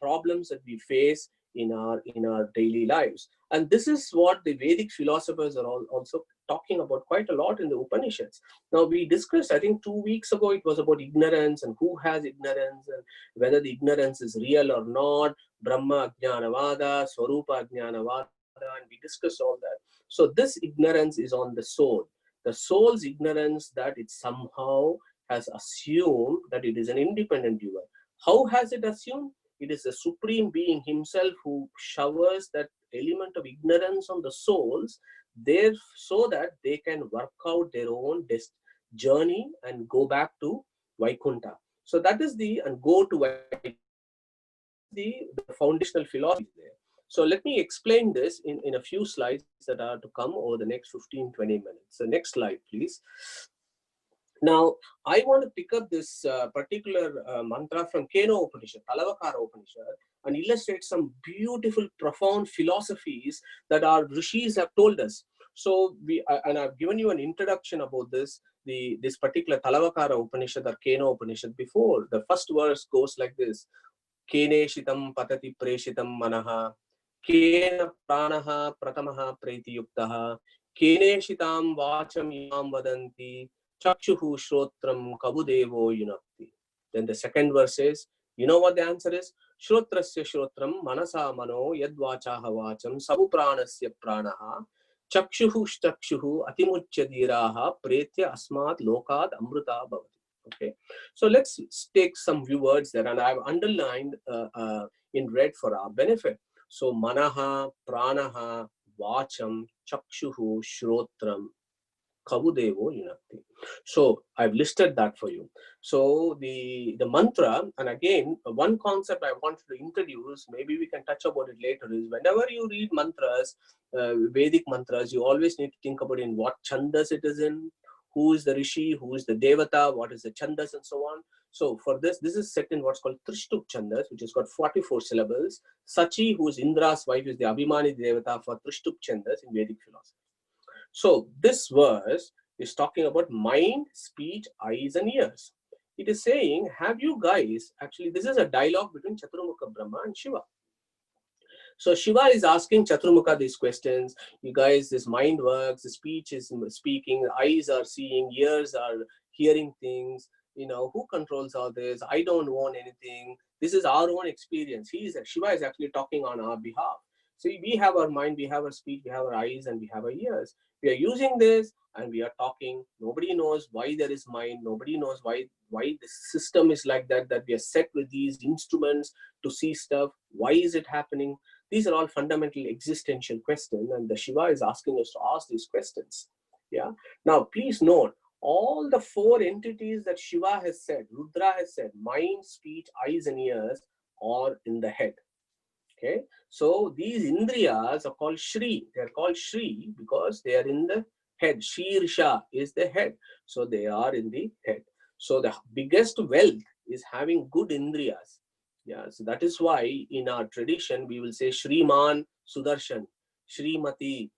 [SPEAKER 1] problems that we face in our daily lives. And this is what the Vedic philosophers are also talking about quite a lot in the Upanishads. Now, we discussed, I think 2 weeks ago, it was about ignorance and who has ignorance and whether the ignorance is real or not, Brahma Ajnanavada, Swarupa Ajnanavada, and we discussed all that. So this ignorance is on the soul. The soul's ignorance that it somehow has assumed that it is an independent doer. How has it assumed? It is the Supreme Being himself who showers that element of ignorance on the souls there so that they can work out their own journey and go back to Vaikuntha. So that is the foundational philosophy there. So let me explain this in a few slides that are to come over the next 15-20 minutes. So next slide, please. Now, I want to pick up this particular mantra from Keno Upanishad, Talavakara Upanishad, and illustrate some beautiful, profound philosophies that our rishis have told us. So, and I've given you an introduction about this particular Talavakara Upanishad or Keno Upanishad before. The first verse goes like this: Kene shitam patati preshitam manaha, Kena pranaha pratamaha preti yuktaha, Kene shitam vacham yam vadanti, Chakshuhu Shrotram Kabudevo Yunakti. Then the second verse says, you know what the answer is? Shrotrasya Shrotram Manasa Mano Yadvachaha Vacham Sabupranasya Pranaha Chakshuhu chakshuhu atimuchyadiraha pretya asmat lokad amruta bhavati. Okay, so let's take some few words there, and I've underlined in red for our benefit. So manaha, pranaha, vacham, chakshuhu, shrotram, kavudevo yunakti. So I've listed that for you. So the mantra, and again, one concept I wanted to introduce, maybe we can touch about it later, is whenever you read mantras, Vedic mantras, you always need to think about in what chandas it is in, who is the rishi, who is the devata, what is the chandas, and so on. So for this is set in what's called Trishtuk chandas, which has got 44 syllables. Sachi, who is Indra's wife, is the Abhimani devata for Trishtuk chandas in Vedic philosophy. So this verse is talking about mind, speech, eyes, and ears. It is saying, have you guys, actually this is a dialogue between Chaturmukha Brahma and Shiva. So Shiva is asking Chaturmukha these questions. You guys, this mind works, the speech is speaking, eyes are seeing, ears are hearing things. You know, who controls all this? I don't own anything. This is our own experience. Shiva is actually talking on our behalf. So we have our mind, we have our speech, we have our eyes, and we have our ears. We are using this and we are talking. Nobody knows why there is mind. Nobody knows why the system is like that, that we are set with these instruments to see stuff. Why is it happening? These are all fundamental existential questions, and the Shiva is asking us to ask these questions. Yeah. Now, please note, all the four entities that Shiva has said, Rudra has said, mind, speech, eyes, and ears, are in the head. Okay. So these Indriyas are called Shri. They are called Shri because they are in the head. Shirsha is the head. So they are in the head. So the biggest wealth is having good Indriyas. Yeah, so that is why in our tradition we will say Shriman Sudarshan, Shrimati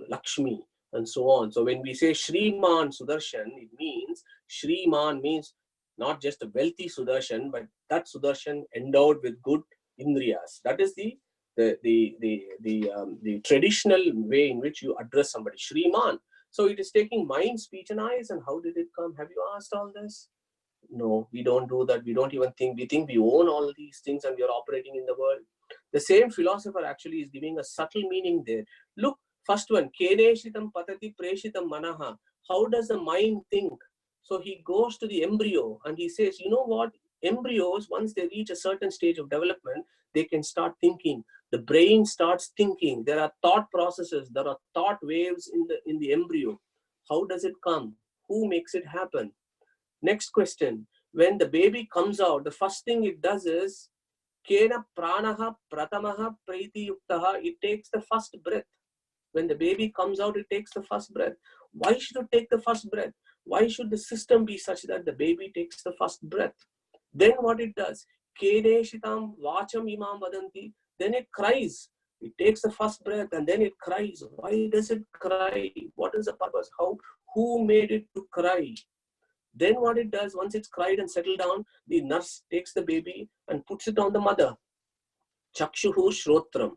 [SPEAKER 1] Lakshmi, and so on. So when we say Shriman Sudarshan, it means Shriman means not just a wealthy Sudarshan, but that Sudarshan endowed with good Indriyas. That is the traditional way in which you address somebody, Shriman. So it is taking mind, speech, and eyes. And how did it come? Have you asked all this? No, we don't do that. We don't even think. We think we own all these things and we are operating in the world. The same philosopher actually is giving a subtle meaning there. Look, first one, Keneshitam patati preshitam manaha. How does the mind think? So he goes to the embryo and he says, you know what? Embryos, once they reach a certain stage of development, they can start thinking. The brain starts thinking. There are thought processes. There are thought waves in the embryo. How does it come? Who makes it happen? Next question. When the baby comes out, the first thing it does is Kena pranaha pratamaha praiti yuktaha. It takes the first breath. When the baby comes out, it takes the first breath. Why should it take the first breath? Why should the system be such that the baby takes the first breath? Then what it does? Kene shitam vacham imam vadanti. Then it cries. It takes the first breath and then it cries. Why does it cry? What is the purpose? Who made it to cry? Then what it does, once it's cried and settled down, the nurse takes the baby and puts it on the mother. Chakshuhu shrotram.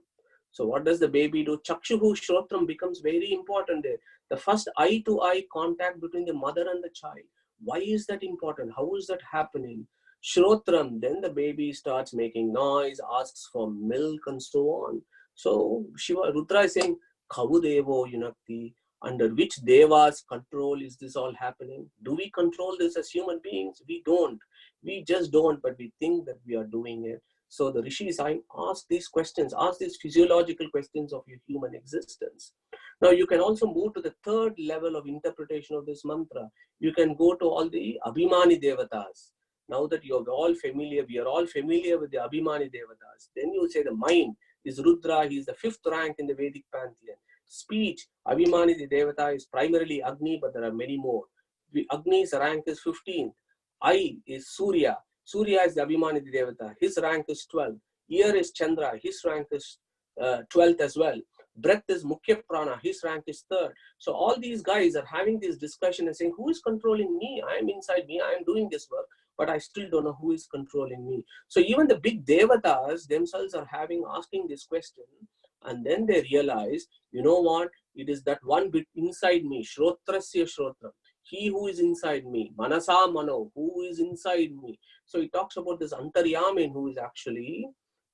[SPEAKER 1] So what does the baby do? Chakshuhu shrotram becomes very important there. The first eye-to-eye contact between the mother and the child. Why is that important? How is that happening? Shrotram, then the baby starts making noise, asks for milk and so on. So Rudra is saying, Kavudevo yunakti. Under which Deva's control is this all happening? Do we control this as human beings? We don't. We just don't, but we think that we are doing it. So the Rishi is saying, ask these questions, ask these physiological questions of your human existence. Now you can also move to the third level of interpretation of this mantra. You can go to all the Abhimani Devatas. Now that you're all familiar, we are all familiar with the Abhimani Devatas. Then you say the mind is Rudra, he is the fifth rank in the Vedic pantheon. Speech, Abhimani the Devata is primarily Agni, but there are many more. Agni's rank is 15th. Eye is Surya. Surya is the Abhimani the Devata. His rank is 12th. Ear is Chandra. His rank is 12th as well. Breath is Mukhya Prana. His rank is 3rd. So all these guys are having this discussion and saying, who is controlling me? I am inside me. I am doing this work, but I still don't know who is controlling me. So even the big Devatas themselves are asking this question. And then they realize, you know what? It is that one bit inside me, Shrotrasya Shrotram. He who is inside me, Manasa Mano, who is inside me. So he talks about this Antaryamin who is actually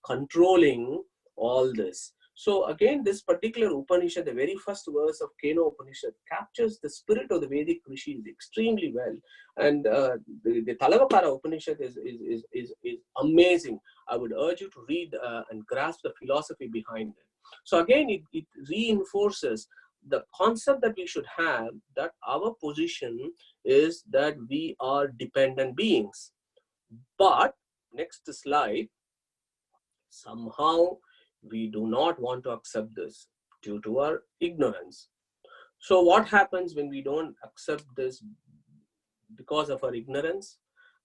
[SPEAKER 1] controlling all this. So again, this particular Upanishad, the very first verse of Keno Upanishad, captures the spirit of the Vedic rishis extremely well. And the Talavakara Upanishad is amazing. I would urge you to read and grasp the philosophy behind it. So again, it reinforces the concept that we should have, that our position is that we are dependent beings. But, next slide, somehow we do not want to accept this due to our ignorance. So what happens when we don't accept this because of our ignorance?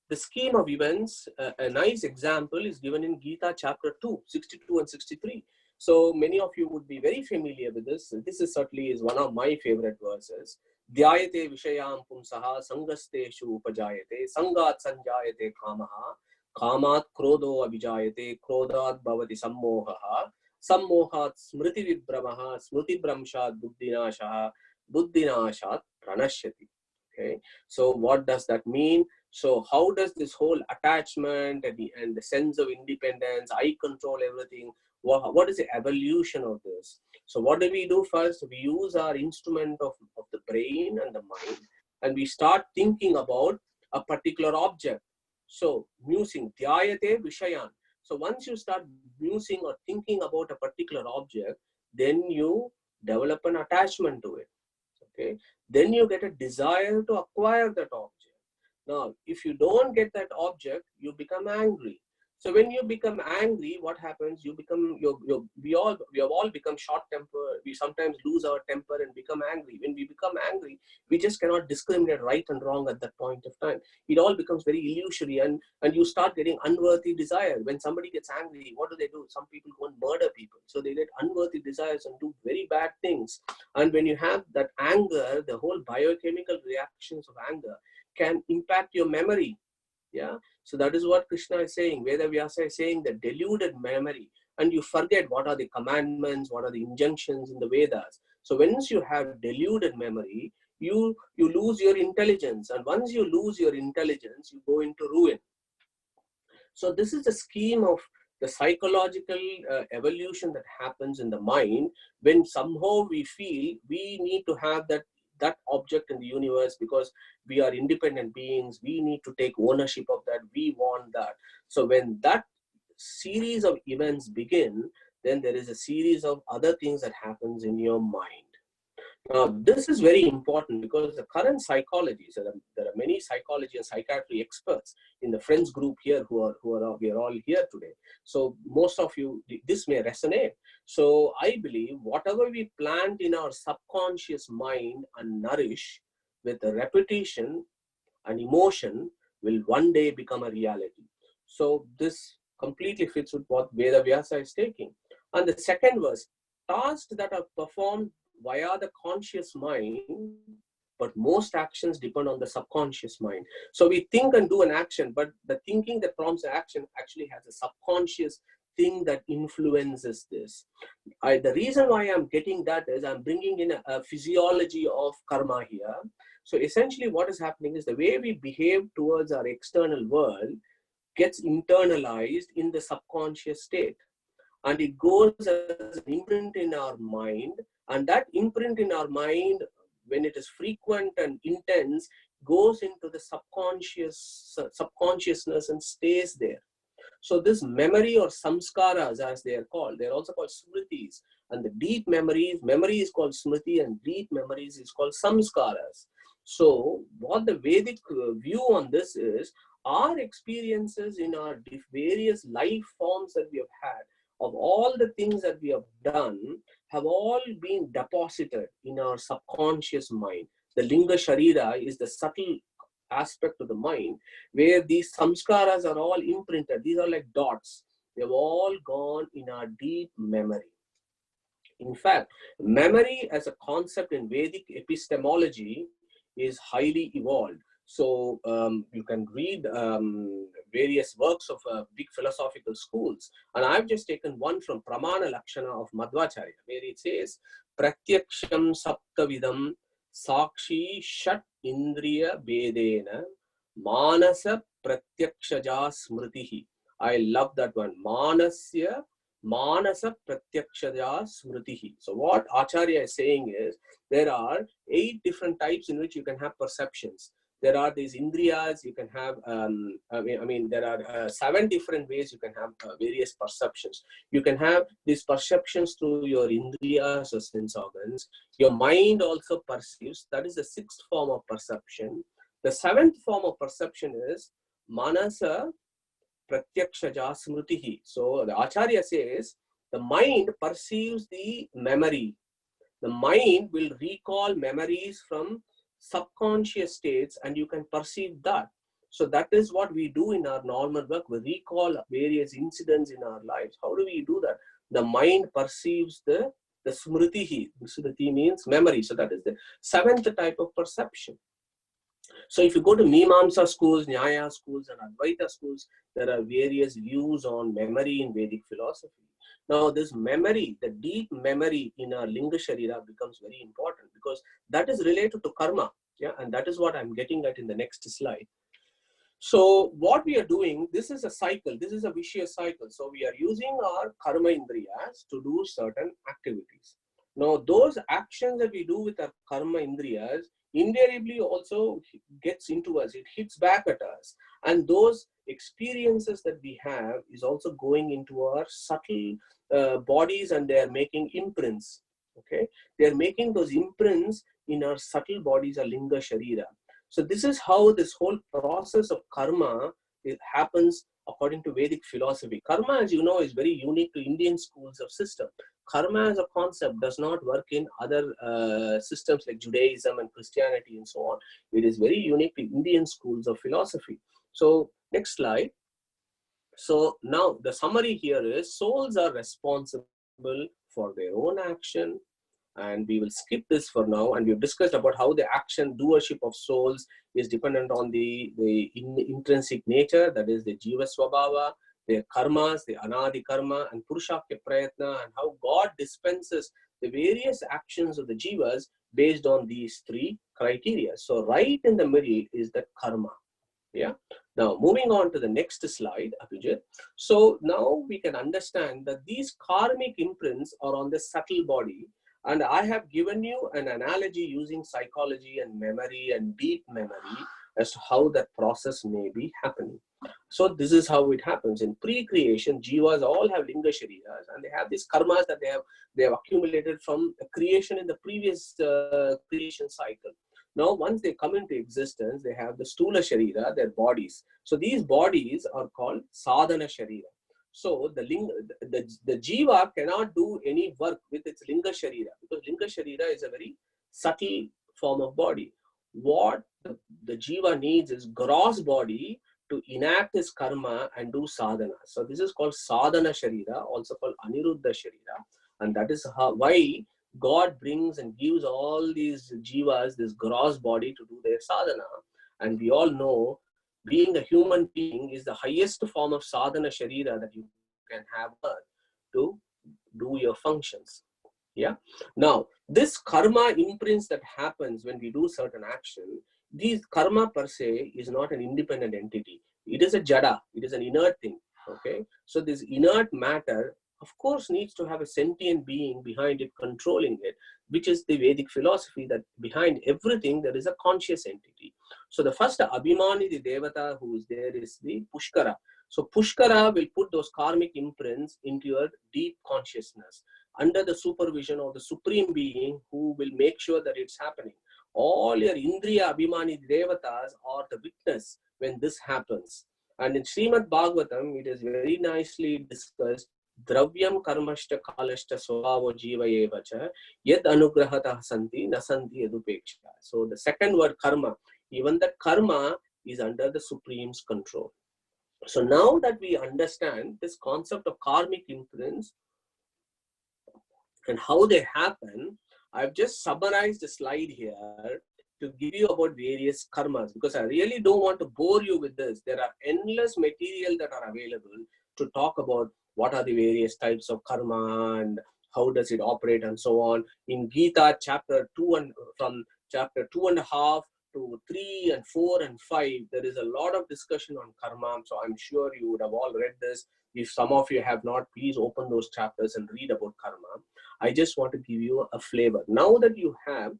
[SPEAKER 1] The scheme of events, a nice example is given in Gita chapter 2, 62 and 63. So many of you would be very familiar with this. This is certainly is one of my favorite verses. Dhyayate vishayam pumsaha sangasteshu upajayate sangat sanjayate kamaha kamat krodo abhijayate krodat bhavati sammohaha sammohat smriti vibhramaha smriti bramshat buddhinashaha buddhinashat pranashyati. Okay, so what does that mean? So how does this whole attachment and the sense of independence, I control everything, what is the evolution of this? So what do we do first? We use our instrument of the brain and the mind, and we start thinking about a particular object. So musing, dhyayate vishayan. So once you start musing or thinking about a particular object, then you develop an attachment to it. Okay, then you get a desire to acquire that object. Now, if you don't get that object, you become angry. So when you become angry, what happens? You become, we have all become short-tempered. We sometimes lose our temper and become angry. When we become angry, we just cannot discriminate right and wrong at that point of time. It all becomes very illusory, and you start getting unworthy desire. When somebody gets angry, what do? Some people go and murder people. So they get unworthy desires and do very bad things. And when you have that anger, the whole biochemical reactions of anger can impact your memory. Yeah, so that is what Krishna is saying. Veda Vyasa is saying the deluded memory, and you forget what are the commandments, what are the injunctions in the Vedas. So once you have deluded memory, you lose your intelligence, and once you lose your intelligence, you go into ruin. So this is the scheme of the psychological evolution that happens in the mind when somehow we feel we need to have that object in the universe because we are independent beings. We need to take ownership of that. We want that. So when that series of events begin, then there is a series of other things that happens in your mind. Now, this is very important because the current psychology, so there are many psychology and psychiatry experts in the friends group here we are all here today. So most of you, this may resonate. So I believe whatever we plant in our subconscious mind and nourish with a repetition and emotion will one day become a reality. So this completely fits with what Veda Vyasa is taking. And the second verse, tasks that are performed via the conscious mind, but most actions depend on the subconscious mind. So we think and do an action, but the thinking that prompts the action actually has a subconscious thing that influences this. The reason why I'm getting that is I'm bringing in a physiology of karma here. So essentially what is happening is the way we behave towards our external world gets internalized in the subconscious state. And it goes as an imprint in our mind. And that imprint in our mind, when it is frequent and intense, goes into the subconsciousness and stays there. So this memory or samskaras, as they are called, they're also called smritis. And the deep memory is called smriti, and deep memories is called samskaras. So what the Vedic view on this is, our experiences in our various life forms that we have had, of all the things that we have done, have all been deposited in our subconscious mind. The linga sharira is the subtle aspect of the mind where these samskaras are all imprinted. These are like dots. They've all gone in our deep memory. In fact, memory as a concept in Vedic epistemology is highly evolved. So you can read various works of big philosophical schools. And I've just taken one from Pramana Lakshana of Madhvacharya, where it says, Pratyaksham saptavidam sakshi shat indriya vedena manasa pratyakshaja smritihi. I love that one. Manasya Manasa Pratyakshaya Smritihi. So what Acharya is saying is, there are 8 different types in which you can have perceptions. There are these indriyas, you can have, there are 7 different ways you can have various perceptions. You can have these perceptions through your indriyas or sense organs. Your mind also perceives, that is the 6th form of perception. The 7th form of perception is Manasa Pratyakshaja Smritihi. So the Acharya says, the mind perceives the memory. The mind will recall memories from subconscious states, and you can perceive that. So that is what we do in our normal work. We recall various incidents in our lives. How do we do that? The mind perceives the smritihi. Smriti means memory. So that is the 7th type of perception. So if you go to Mimamsa schools, Nyaya schools, and Advaita schools, there are various views on memory in Vedic philosophy. Now, this memory, the deep memory in our Linga Sharira becomes very important, because that is related to karma. Yeah, and that is what I'm getting at in the next slide. So what we are doing, this is a cycle. This is a vicious cycle. So we are using our karma indriyas to do certain activities. Now, those actions that we do with our karma indriyas invariably also gets into us. It hits back at us. And those experiences that we have is also going into our subtle bodies, and they are making imprints. Okay, they are making those imprints in our subtle bodies, our linga sharira. So this is how this whole process of karma happens according to Vedic philosophy. Karma, as you know, is very unique to Indian schools of system. Karma as a concept does not work in other systems like Judaism and Christianity and so on. It is very unique to Indian schools of philosophy. So next slide. So now the summary here is, souls are responsible for their own action. And we will skip this for now, and we've discussed about how the action doership of souls is dependent on the intrinsic nature, that is the jiva swabhava, their karmas, the anadi karma, and purushakya prayatna, and how God dispenses the various actions of the jivas based on these 3 criteria. So right in the middle is the karma. Yeah. Now moving on to the next slide, Abhijit. So now we can understand that these karmic imprints are on the subtle body. And I have given you an analogy using psychology and memory and deep memory as to how that process may be happening. So this is how it happens. In pre-creation, jivas all have linga shariras, and they have these karmas that they have accumulated from creation in the previous creation cycle. Now, once they come into existence, they have the stula sharira, their bodies. So these bodies are called sadhana sharira. So the jiva cannot do any work with its linga sharira, because linga sharira is a very subtle form of body. What the jiva needs is gross body to enact his karma and do sadhana. So this is called sadhana sharira, also called aniruddha sharira, and that is why God brings and gives all these jivas this gross body to do their sadhana. And we all know, being a human being is the highest form of sadhana sharira that you can have to do your functions. Yeah. Now, this karma imprints that happens when we do certain action, these karma per se is not an independent entity. It is a jada. It is an inert thing. Okay. So this inert matter, of course, needs to have a sentient being behind it, controlling it, which is the Vedic philosophy that behind everything there is a conscious entity. So the first Abhimani, the Devata who is there, is the Pushkara. So Pushkara will put those karmic imprints into your deep consciousness under the supervision of the Supreme Being, who will make sure that it's happening. All your Indriya Abhimani Devatas are the witness when this happens. And in Srimad Bhagavatam, it is very nicely discussed. Dravyam karmashta kalashta swabhavo jiva evacha yad anugrahata santi nasanti edupeksha. So the second word karma, even the karma is under the Supreme's control. So now that we understand this concept of karmic imprints and how they happen, I've just summarized a slide here to give you about various karmas, because I really don't want to bore you with this. There are endless material that are available to talk about what are the various types of karma and how does it operate and so on. In Gita, chapter 2 and from chapter 2.5 to 3 and 4 and 5, there is a lot of discussion on karma. So I'm sure you would have all read this. If some of you have not, please open those chapters and read about karma. I just want to give you a flavor. Now that you have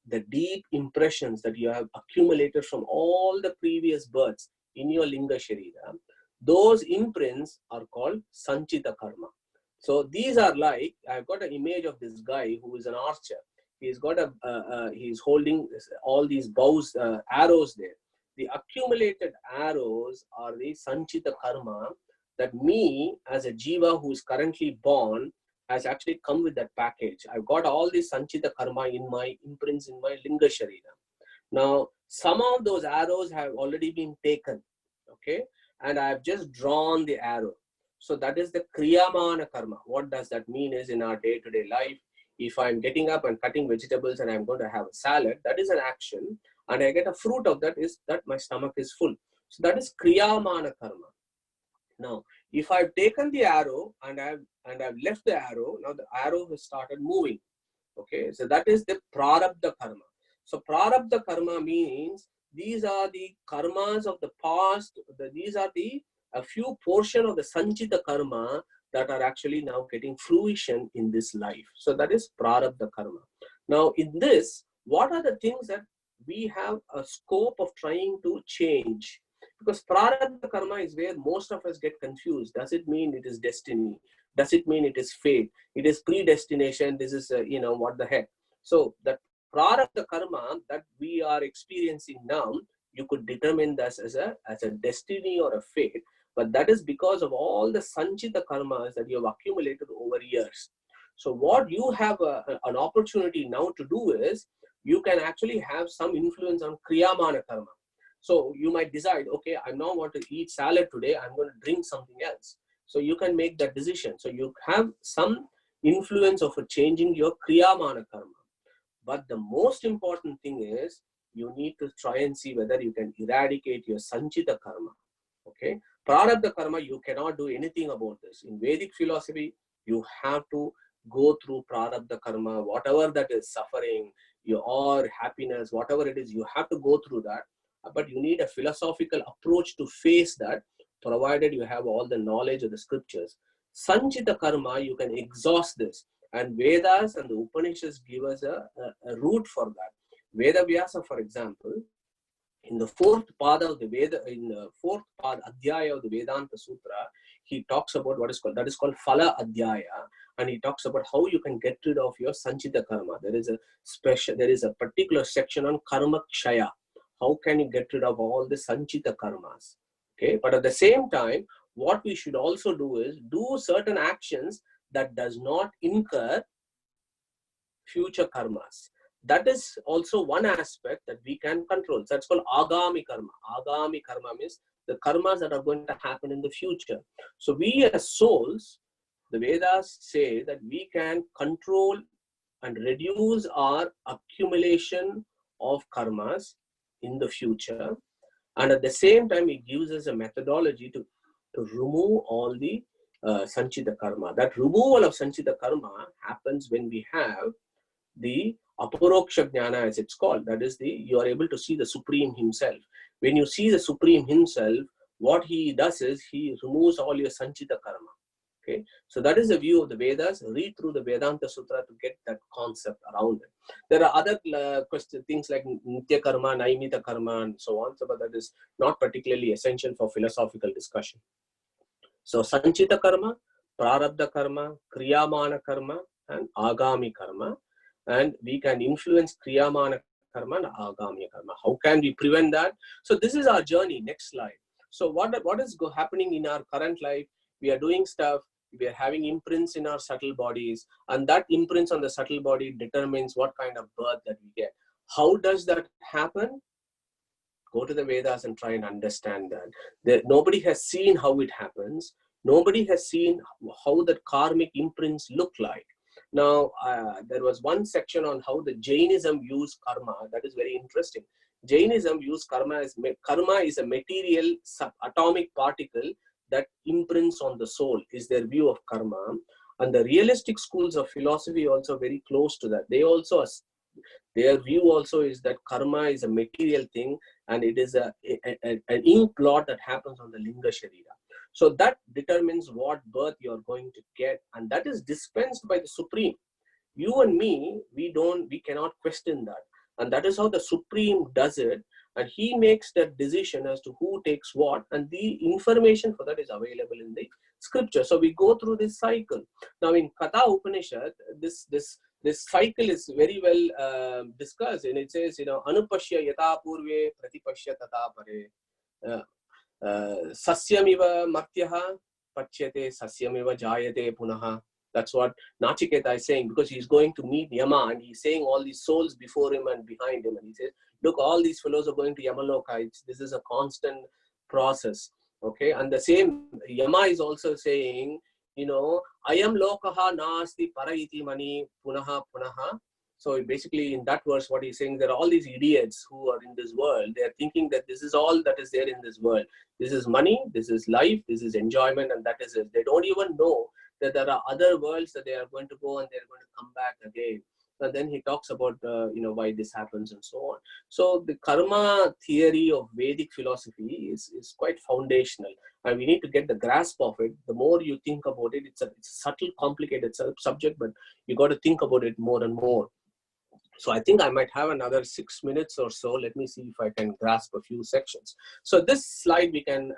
[SPEAKER 1] the deep impressions that you have accumulated from all the previous births in your linga sharira, those imprints are called sanchita karma. So these are like, I've got an image of this guy who is an archer. He's got he's holding all these bows, arrows there. The accumulated arrows are the sanchita karma that me as a jiva who is currently born has actually come with that package. I've got all this sanchita karma in my imprints in my linga sharira. Now, some of those arrows have already been taken, okay? And I've just drawn the arrow. So that is the kriyamana karma. What does that mean is in our day-to-day life, if I'm getting up and cutting vegetables and I'm going to have a salad, that is an action. And I get a fruit of that is that my stomach is full. So that is kriyamana karma. Now, if I've taken the arrow and I've left the arrow, now the arrow has started moving. Okay, so that is the prarabdha karma. So prarabdha karma means these are the karmas of the past. These are a few portion of the sanchita karma that are actually now getting fruition in this life. So that is prarabdha karma. Now, in this, what are the things that we have a scope of trying to change? Because prarabdha karma is where most of us get confused. Does it mean it is destiny? Does it mean it is fate? It is predestination. This is, what the heck? So the prarabdha karma that we are experiencing now, you could determine this as a destiny or a fate. But that is because of all the sanchita karmas that you have accumulated over years. So what you have an opportunity now to do is, you can actually have some influence on kriyamana karma. So you might decide, okay, I now want to eat salad today. I'm going to drink something else. So you can make that decision. So you have some influence of changing your kriyamana karma. But the most important thing is, you need to try and see whether you can eradicate your sanchita karma. Okay, prarabdha karma, you cannot do anything about this. In Vedic philosophy, you have to go through prarabdha karma, whatever that is, suffering, or happiness, whatever it is, you have to go through that. But you need a philosophical approach to face that, provided you have all the knowledge of the scriptures. Sanchita karma, you can exhaust this. And Vedas and the Upanishads give us a route for that. Veda Vyasa, for example, in the fourth pada of the Veda, in the fourth pada adhyaya of the Vedantasutra, he talks about what is called Phala Adhyaya, and he talks about how you can get rid of your sanchita karma. There is a particular section on karma kshaya. How can you get rid of all the sanchita karmas? Okay, but at the same time, what we should also do is do certain actions that does not incur future karmas. That is also one aspect that we can control. So that's called agami karma. Agami karma means the karmas that are going to happen in the future. So we as souls, the Vedas say that we can control and reduce our accumulation of karmas in the future. And at the same time, it gives us a methodology to remove all the sanchita karma. That removal of sanchita karma happens when we have the aparoksha jnana, as it's called. That is, you are able to see the Supreme Himself. When you see the Supreme Himself, what He does is He removes all your sanchita karma. Okay, so that is the view of the Vedas. Read through the Vedantasutra to get that concept around it. There are other things like nitya karma, naimita karma, and so on. So, but that is not particularly essential for philosophical discussion. So, sanchita karma, prarabdha karma, kriyamana karma, and agami karma. And we can influence kriyamana karma and agami karma. How can we prevent that? So, this is our journey. Next slide. So, what is happening in our current life? We are doing stuff. We are having imprints in our subtle bodies, and that imprints on the subtle body determines what kind of birth that we get. How does that happen? Go to the Vedas and try and understand that. Nobody has seen how it happens. Nobody has seen how the karmic imprints look like. Now, there was one section on how the Jainism views karma. That is very interesting. Jainism views karma is a material subatomic particle that imprints on the soul, is their view of karma. And the realistic schools of philosophy also very close to that. Their view also is that karma is a material thing, and it is an ink blot that happens on the linga sharira. So that determines what birth you're going to get, and that is dispensed by the Supreme. You and me, we cannot question that. And that is how the Supreme does it. And he makes that decision as to who takes what, and the information for that is available in the scripture. So we go through this cycle. Now in Katha Upanishad, this cycle is very well discussed, and it says, Anupashya yata purve pratipashya tata pare. Sasyamiva martyaha pachyate sasyamiva jayate punaha. That's what Nachiketa is saying, because he's going to meet Yama, and he's saying all these souls before him and behind him. And he says, look, all these fellows are going to Yamaloka. This is a constant process. Okay. And the same, Yama is also saying, Ayam lokaha nasti paraiti mani punaha punaha. So basically in that verse, what he's saying, there are all these idiots who are in this world. They're thinking that this is all that is there in this world. This is money, this is life, this is enjoyment, and that is it. They don't even know that there are other worlds that they are going to go and they're going to come back again. And then he talks about, why this happens and so on. So the karma theory of Vedic philosophy is quite foundational, and we need to get the grasp of it. The more you think about it, it's a subtle, complicated subject, but you got to think about it more and more. So I think I might have another 6 minutes or so. Let me see if I can grasp a few sections. So this slide, we can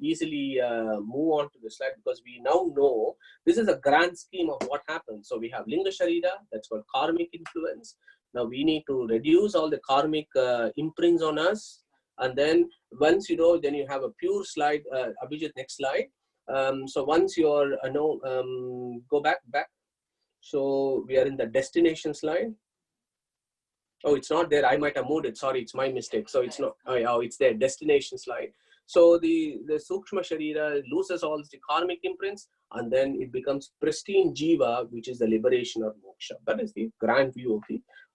[SPEAKER 1] easily move on to the slide, because we now know this is a grand scheme of what happens. So we have Linga Sharira, that's called karmic influence. Now we need to reduce all the karmic imprints on us. And then once then you have a pure slide. Abhijit, next slide. So once you're, go back. So we are in the destination slide. Oh, it's not there. I might have moved it. Sorry, it's my mistake. So it's not. Oh, it's there. Destination slide. So the Sukshma Sharira loses all the karmic imprints, and then it becomes pristine Jiva, which is the liberation or moksha. That is the grand view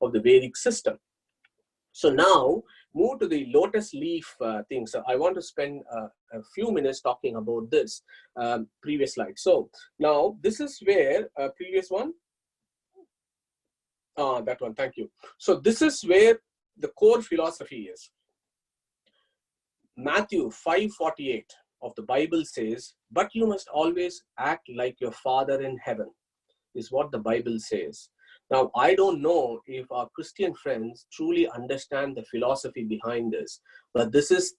[SPEAKER 1] of the Vedic system. So now move to the lotus leaf thing. So I want to spend a few minutes talking about this previous slide. So now this is where previous one. That one, thank you. So this is where the core philosophy is. Matthew 5:48 of the Bible says, but you must always act like your Father in heaven, is what the Bible says. Now, I don't know if our Christian friends truly understand the philosophy behind this, but this is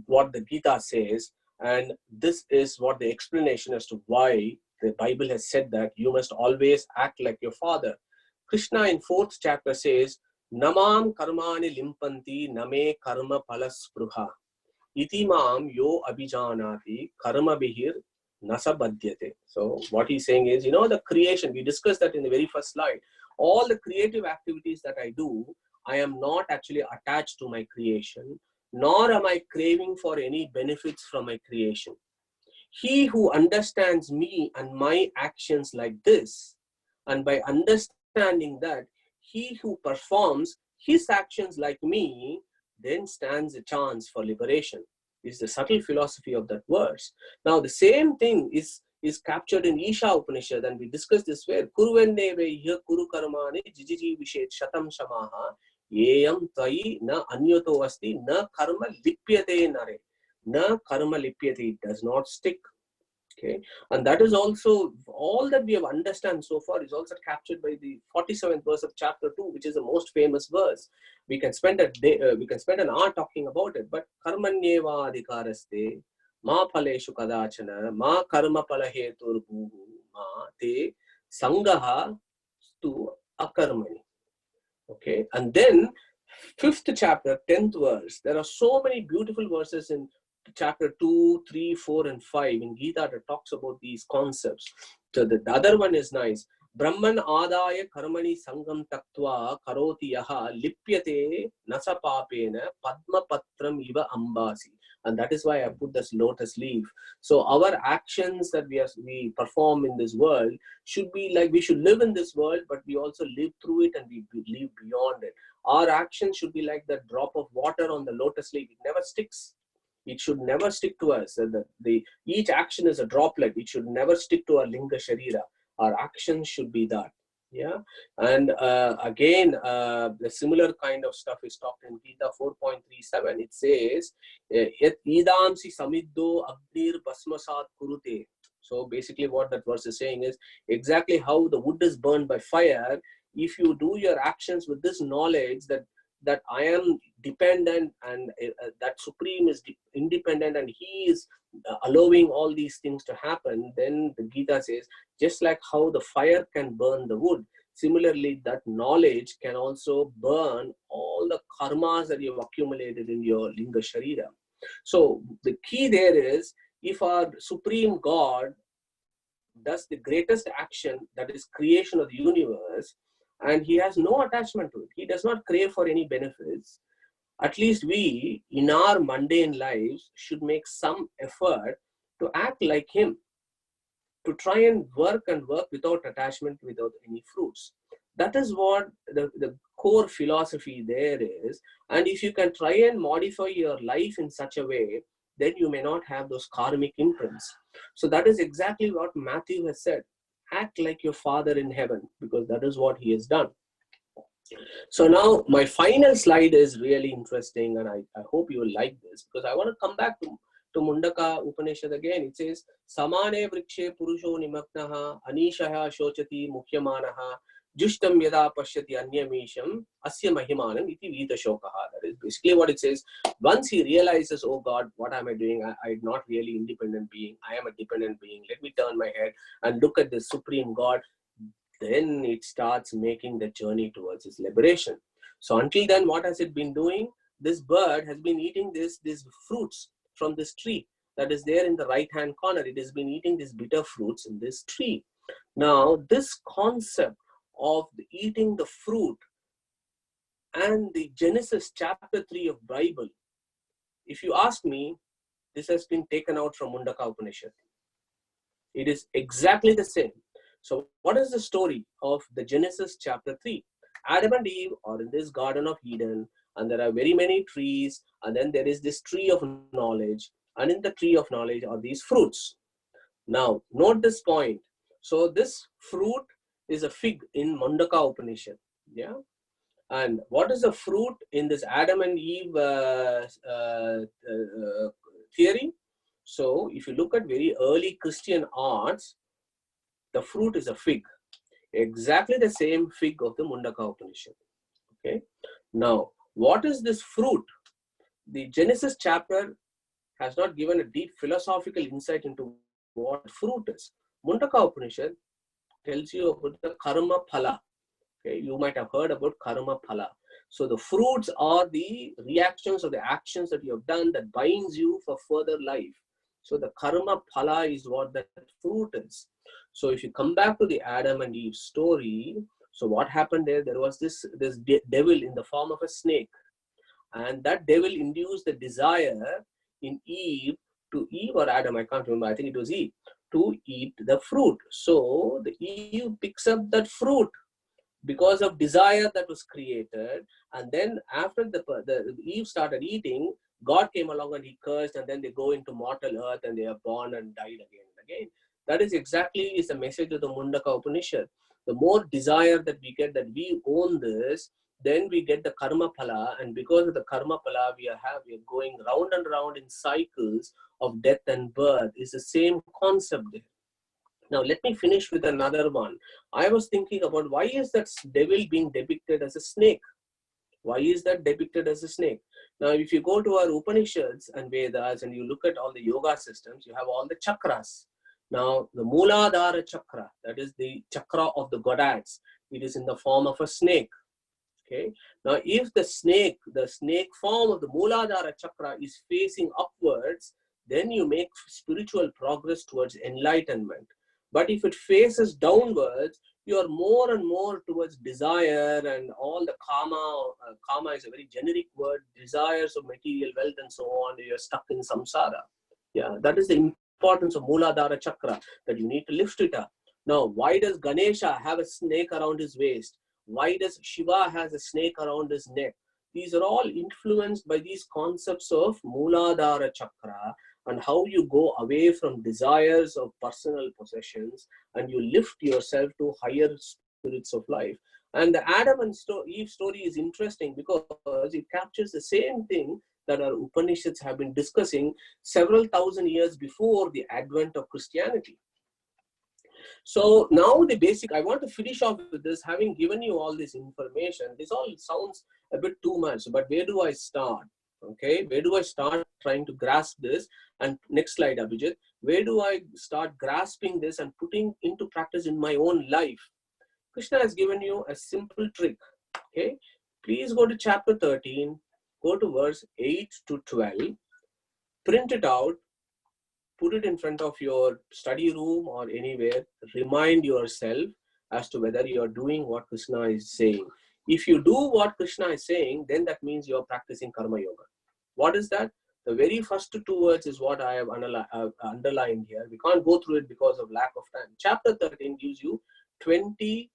[SPEAKER 1] what the Gita says, and this is what the explanation as to why the Bible has said that you must always act like your Father. Krishna in 4th chapter says, Namam karmani limpanti name karma palaspruha. Iti mam yo abhijanati karma bihir nasabadhyate. So what he's saying is, the creation, we discussed that in the very first slide. All the creative activities that I do, I am not actually attached to my creation, nor am I craving for any benefits from my creation. He who understands me and my actions like this, and by understanding that he who performs his actions like me, then stands a chance for liberation. Is the subtle philosophy of that verse. Now the same thing is captured in Isha Upanishad, and we discussed this where Kuruvenne vehya kuru karmani jijiji vishet shatam shamaha yeyam tai na anyoto asti na karma lipyate nare. Na karma lipyate, it does not stick. Okay, and that is also all that we have understand so far is also captured by the 47th verse of chapter 2, which is the most famous verse. We can spend a day, we can spend an hour talking about it. But karmanyeva adhikaraste ma phaleshu kadachana ma karma palahetur bhuhu ma te sangaha stu akarmani. Okay, and then 5th chapter, 10th verse. There are so many beautiful verses in chapter 2, 3, 4, and 5 in Gita that talks about these concepts. So the other one is nice. Brahman adaya karmani sangam taktva karoti yaha lipyate nasa papena padma patram iva ambasi. And that is why I put this lotus leaf. So our actions that we perform in this world should be like, we should live in this world, but we also live through it and we live beyond it. Our actions should be like that drop of water on the lotus leaf. It never sticks. It should never stick to us. Each action is a droplet. It should never stick to our linga sharira. Our actions should be that. Yeah, and again, the similar kind of stuff is talked in Gita 4.37. It says, "Yat idamsi samiddo agnir basmasat kurute." So basically, what that verse is saying is exactly how the wood is burned by fire. If you do your actions with this knowledge that I am dependent and that Supreme is independent and He is allowing all these things to happen, then the Gita says, just like how the fire can burn the wood, similarly, that knowledge can also burn all the karmas that you've accumulated in your Linga Sharira. So the key there is, if our Supreme God does the greatest action, that is creation of the universe, and He has no attachment to it, He does not crave for any benefits, at least we, in our mundane lives, should make some effort to act like Him, to try and work without attachment, without any fruits. That is what the core philosophy there is. And if you can try and modify your life in such a way, then you may not have those karmic imprints. So that is exactly what Matthew has said. Act like your Father in heaven, because that is what He has done. So now my final slide is really interesting, and I hope you will like this, because I want to come back to Mundaka Upanishad again. It says, Samane vrikshe purusho nimagnaha anishaha shochati mukhyamanaha jushtam yada pashyati anyamisham asya mahimanam iti vita shokaha. That is basically what it says. Once he realizes, oh God, what am I doing? I'm not really independent being. I am a dependent being. Let me turn my head and look at the Supreme God. Then it starts making the journey towards its liberation. So until then, what has it been doing? This bird has been eating these fruits from this tree that is there in the right hand corner. It has been eating these bitter fruits in this tree. Now, this concept of eating the fruit and the Genesis chapter 3 of Bible, if you ask me, this has been taken out from Mundaka Upanishad. It is exactly the same. So what is the story of the Genesis chapter 3? Adam and Eve are in this Garden of Eden, and there are very many trees, and then there is this tree of knowledge, and in the tree of knowledge are these fruits. Now, note this point. So this fruit is a fig in Mundaka Upanishad. Yeah. And what is the fruit in this Adam and Eve theory? So if you look at very early Christian arts, the fruit is a fig, exactly the same fig of the Mundaka Upanishad. Okay. Now, what is this fruit? The Genesis chapter has not given a deep philosophical insight into what fruit is. Mundaka Upanishad tells you about the karma phala. Okay, you might have heard about karma phala. So the fruits are the reactions or the actions that you have done that binds you for further life. So the karma phala is what that fruit is. So if you come back to the Adam and Eve story, so what happened there? There was this devil in the form of a snake, and that devil induced the desire in Eve or Adam, I can't remember, I think it was Eve, to eat the fruit. So the Eve picks up that fruit because of desire that was created, and then after the Eve started eating, God came along and He cursed, and then they go into mortal earth and they are born and died again and again. That is exactly the message of the Mundaka Upanishad. The more desire that we get, that we own this, then we get the karma phala, and because of the karma phala, we are going round and round in cycles of death and birth. It's the same concept there. Now, let me finish with another one. I was thinking about, why is that devil being depicted as a snake? Why is that depicted as a snake? Now, if you go to our Upanishads and Vedas and you look at all the yoga systems, you have all the chakras. Now, the Mooladhara chakra, that is the chakra of the godads, it is in the form of a snake. Okay. Now, if the snake form of the Mooladhara chakra is facing upwards, then you make spiritual progress towards enlightenment. But if it faces downwards, you are more and more towards desire and all the karma. Karma is a very generic word, desires of material wealth and so on. You are stuck in samsara. Yeah, that is the importance of Mooladhara chakra, that you need to lift it up. Now, why does Ganesha have a snake around his waist? Why does Shiva has a snake around his neck? These are all influenced by these concepts of Mooladhara chakra, and how you go away from desires of personal possessions and you lift yourself to higher spirits of life. And the Adam and Eve story is interesting because it captures the same thing that our Upanishads have been discussing several thousand years before the advent of Christianity. So now the basic, I want to finish off with this, having given you all this information. This all sounds a bit too much, but where do I start? Okay, where do I start trying to grasp this? And next slide, Abhijit. Where do I start grasping this and putting into practice in my own life? Krishna has given you a simple trick. Okay, please go to chapter 13, go to verse 8 to 12, print it out, put it in front of your study room or anywhere, remind yourself as to whether you are doing what Krishna is saying. If you do what Krishna is saying, then that means you are practicing Karma Yoga. What is that? The very first two words is what I have underlined here. We can't go through it because of lack of time. Chapter 13 gives you 20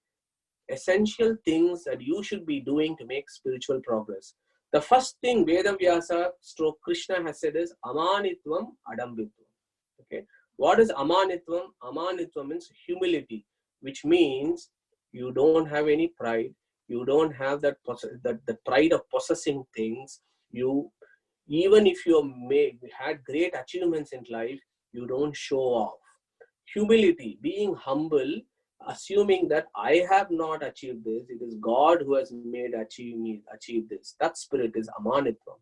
[SPEAKER 1] essential things that you should be doing to make spiritual progress. The first thing Vedavyasa / Krishna has said is Amanitvam Adambitvam. Okay, what is Amanitvam? Amanitvam means humility, which means you don't have any pride. You don't have that the pride of possessing things. You, even if you had great achievements in life, you don't show off. Humility, being humble, assuming that I have not achieved this, it is God who has made achieve this. That spirit is Amanitvam.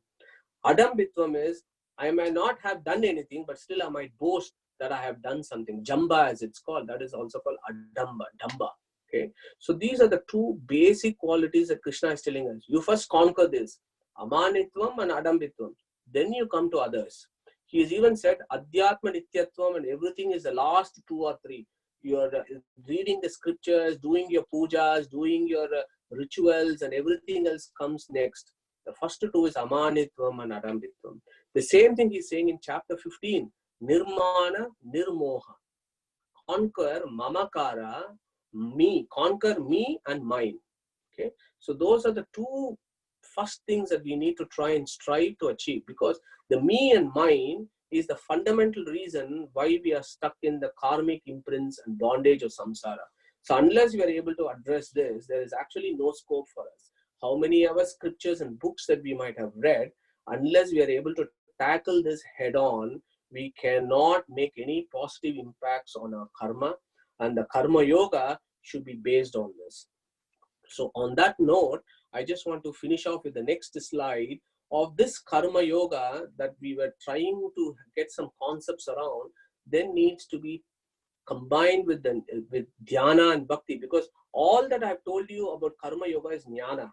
[SPEAKER 1] Adambitvam is I may not have done anything, but still I might boast that I have done something. Jamba, as it's called, that is also called Damba. Okay, so these are the two basic qualities that Krishna is telling us. You first conquer this, Amanitvam and Adambitvam. Then you come to others. He has even said Adhyatma Nityatvam, and everything is the last 2 or 3. You are reading the scriptures, doing your pujas, doing your rituals, and everything else comes next. The first 2 is Amanitvam and Adambitvam. The same thing he's saying in chapter 15, Nirmana Nirmoha. Conquer Mamakara, me, conquer me and mine. Okay, so those are the 2 first things that we need to try and strive to achieve, because the me and mine is the fundamental reason why we are stuck in the karmic imprints and bondage of samsara. So unless we are able to address this, there is actually no scope for us. How many of us scriptures and books that we might have read, unless we are able to tackle this head on, we cannot make any positive impacts on our karma, and the Karma Yoga should be based on this. So on that note, I just want to finish off with the next slide of this Karma Yoga that we were trying to get some concepts around, then needs to be combined with Dhyana and Bhakti, because all that I have told you about Karma Yoga is Jnana.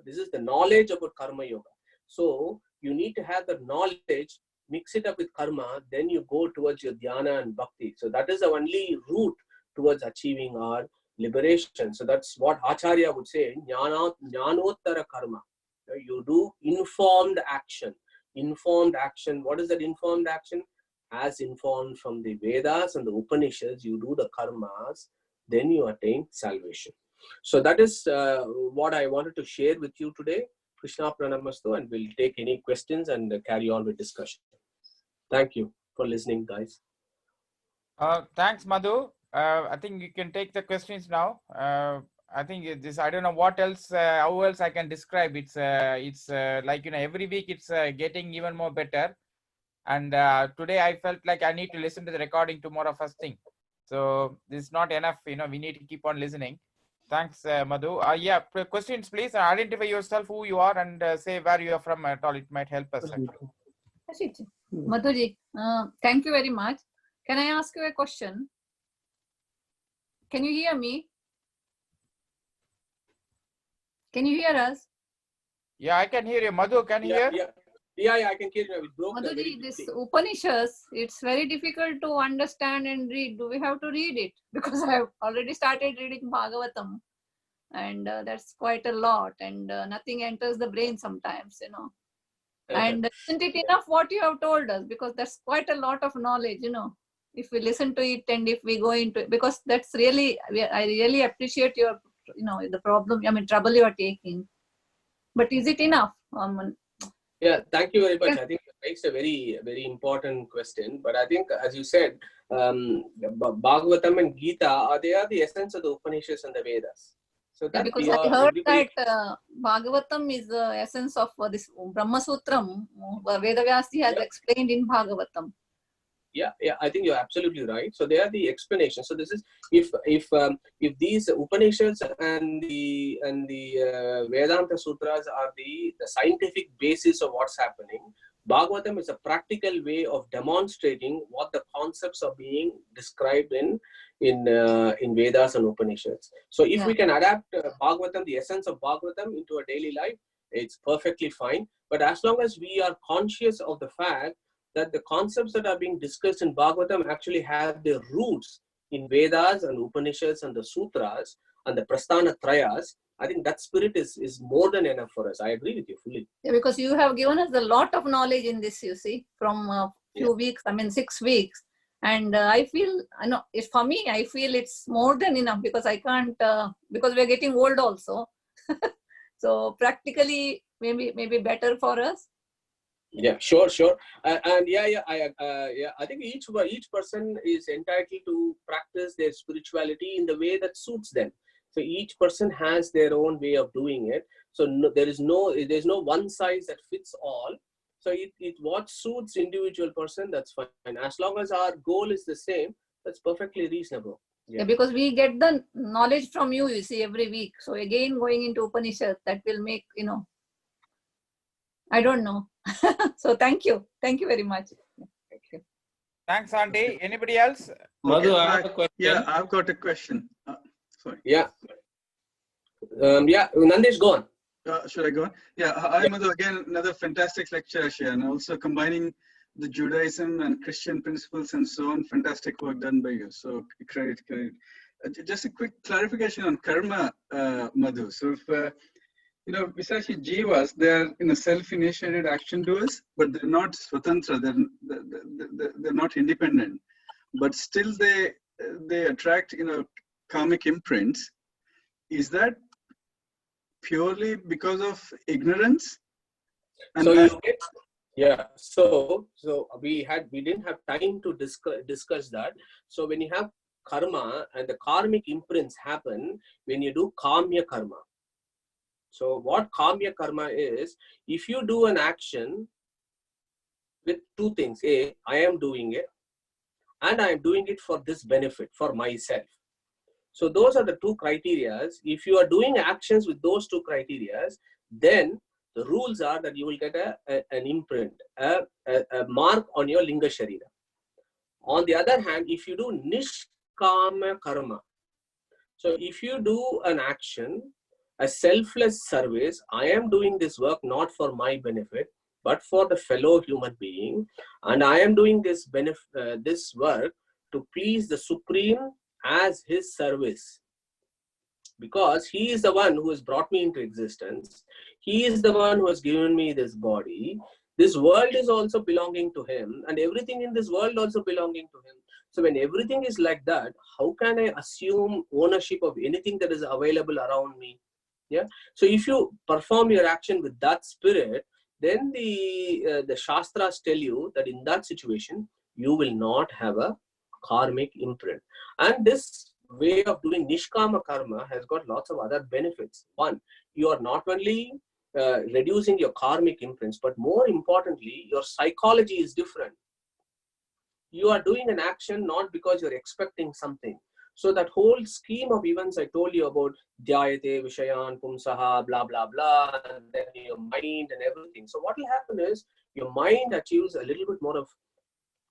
[SPEAKER 1] This is the knowledge about Karma Yoga. So you need to have the knowledge, mix it up with karma, then you go towards your Dhyana and Bhakti. So that is the only route towards achieving our liberation. So that's what Acharya would say, Jnanottara Karma. You do informed action. Informed action, what is that informed action? As informed from the Vedas and the Upanishads, you do the karmas, then you attain salvation. So that is what I wanted to share with you today. Krishna Pranamastu, and we'll take any questions and carry on with discussion. Thank you for listening, guys.
[SPEAKER 3] Thanks, Madhu. I think you can take the questions now. I think this, I don't know what else, how else I can describe. It's like, every week it's getting even more better. And today I felt like I need to listen to the recording tomorrow first thing. So this is not enough, we need to keep on listening. Thanks, Madhu. Yeah, questions, please. Identify yourself, who you are, and say where you are from at all. It might help us.
[SPEAKER 2] Madhuji, thank you very much. Can I ask you a question? Can you hear me? Can you hear us?
[SPEAKER 3] Yeah, I can hear you. Madhu, can you hear?
[SPEAKER 1] Yeah, I can hear you.
[SPEAKER 2] Madhuji, this Upanishads, it's very difficult to understand and read. Do we have to read it? Because I have already started reading Bhagavatam, and that's quite a lot, and nothing enters the brain sometimes, And isn't it enough what you have told us? Because that's quite a lot of knowledge, if we listen to it and if we go into it, because that's really, I really appreciate your, the trouble you are taking. But is it enough?
[SPEAKER 1] Yeah, thank you very much. I think it's a very, very important question. But I think, as you said, Bhagavatam and Gita, they are the essence of the Upanishads and the Vedas. So
[SPEAKER 2] Yeah,
[SPEAKER 1] that
[SPEAKER 2] because
[SPEAKER 1] we
[SPEAKER 2] I
[SPEAKER 1] are,
[SPEAKER 2] heard
[SPEAKER 1] everybody,
[SPEAKER 2] that Bhagavatam is the essence of this Brahmasutram. Vedavyasi has
[SPEAKER 1] yeah,
[SPEAKER 2] explained in Bhagavatam.
[SPEAKER 1] yeah, I think you're absolutely right. So they are the explanation. So this is if these Upanishads and the Vedanta Sutras are the scientific basis of what's happening, Bhagavatam is a practical way of demonstrating what the concepts are being described in Vedas and Upanishads. So if we can adapt Bhagavatam, the essence of Bhagavatam, into a daily life, it's perfectly fine. But as long as we are conscious of the fact that the concepts that are being discussed in Bhagavatam actually have their roots in Vedas and Upanishads and the Sutras and the Prasthana Trayas, I think that spirit is more than enough for us. I agree with you fully.
[SPEAKER 2] Yeah, because you have given us a lot of knowledge in this, you see, from a few weeks, 6 weeks. And I feel, I know, for me, I feel it's more than enough because I can't, because we're getting old also. So practically, maybe better for us.
[SPEAKER 1] Yeah, sure. And I think each person is entitled to practice their spirituality in the way that suits them. So each person has their own way of doing it. So there's no one size that fits all. So it what suits individual person, that's fine. As long as our goal is the same, that's perfectly reasonable.
[SPEAKER 2] Yeah, because we get the knowledge from you, you see, every week. So again, going into Upanishad, that will make, I don't know. So thank you very much. Thank you.
[SPEAKER 3] Thanks, Auntie. Anybody else?
[SPEAKER 5] Madhu, I have a question.
[SPEAKER 6] Yeah, I've got a question. Sorry.
[SPEAKER 1] Yeah. Nandesh, go on.
[SPEAKER 6] Should I go on? Yeah, hi, Madhu. Again, another fantastic lecture here, and also combining the Judaism and Christian principles and so on. Fantastic work done by you. So credit. Just a quick clarification on karma, Madhu. So if besides jivas, they're self-initiated action doers, but they're not swatantra. They're not independent, but still they attract karmic imprints. Is that purely because of ignorance? And
[SPEAKER 1] so we didn't have time to discuss that. So when you have karma and the karmic imprints happen when you do kamya karma. So what kamya karma is, if you do an action with two things: A, I am doing it, and I am doing it for this benefit, for myself. So those are the two criteria. If you are doing actions with those two criteria, then the rules are that you will get an imprint, a mark on your linga sharira. On the other hand, if you do nishkama karma, so if you do an action, a selfless service, I am doing this work not for my benefit, but for the fellow human being, and I am doing this work to please the Supreme as his service, because he is the one who has brought me into existence. He is the one who has given me this body. This world is also belonging to him, and everything in this world also belonging to him. So when everything is like that, how can I assume ownership of anything that is available around me? Yeah. So if you perform your action with that spirit, then the Shastras tell you that in that situation, you will not have a karmic imprint. And this way of doing nishkama karma has got lots of other benefits. One, you are not only reducing your karmic imprints, but more importantly, your psychology is different. You are doing an action not because you're expecting something. So that whole scheme of events I told you about, dhyayate vishayan pumsaha, blah, blah, blah, and then your mind and everything. So what will happen is your mind achieves a little bit more of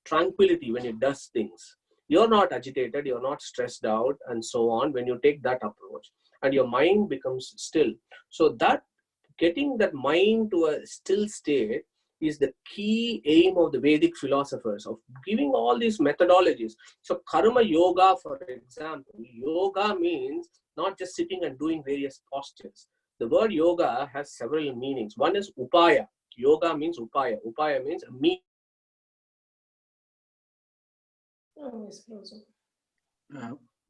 [SPEAKER 1] tranquility when it does things. You're not agitated, you're not stressed out, and so on when you take that approach. And your mind becomes still. So that getting that mind to a still state is the key aim of the Vedic philosophers, of giving all these methodologies. So karma yoga, for example, yoga means not just sitting and doing various postures. The word yoga has several meanings. One is upaya. Yoga means upaya. Upaya means a means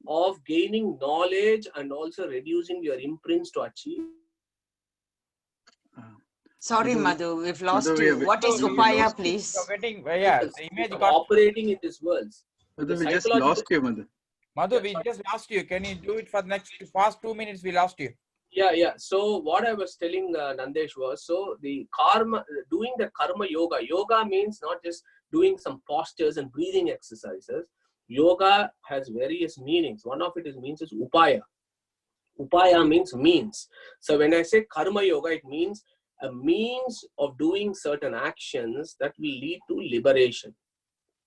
[SPEAKER 1] of gaining knowledge and also reducing your imprints to achieve.
[SPEAKER 4] Sorry, Madhu, we've lost you. What is upaya, please?
[SPEAKER 3] You're getting, the image got
[SPEAKER 1] operating in this world.
[SPEAKER 6] Madhu,
[SPEAKER 1] The
[SPEAKER 6] we just
[SPEAKER 1] psychological.
[SPEAKER 6] lost you, Madhu.
[SPEAKER 3] Madhu,
[SPEAKER 1] Yeah,
[SPEAKER 3] we
[SPEAKER 1] sorry.
[SPEAKER 3] just lost you. Can you do it for the next past 2 minutes? We lost you.
[SPEAKER 1] Yeah. So what I was telling Nandesh was, so the karma, doing the karma yoga. Yoga means not just doing some postures and breathing exercises. Yoga has various meanings. One of it means is upaya. Upaya means means. So when I say karma yoga, it means a means of doing certain actions that will lead to liberation.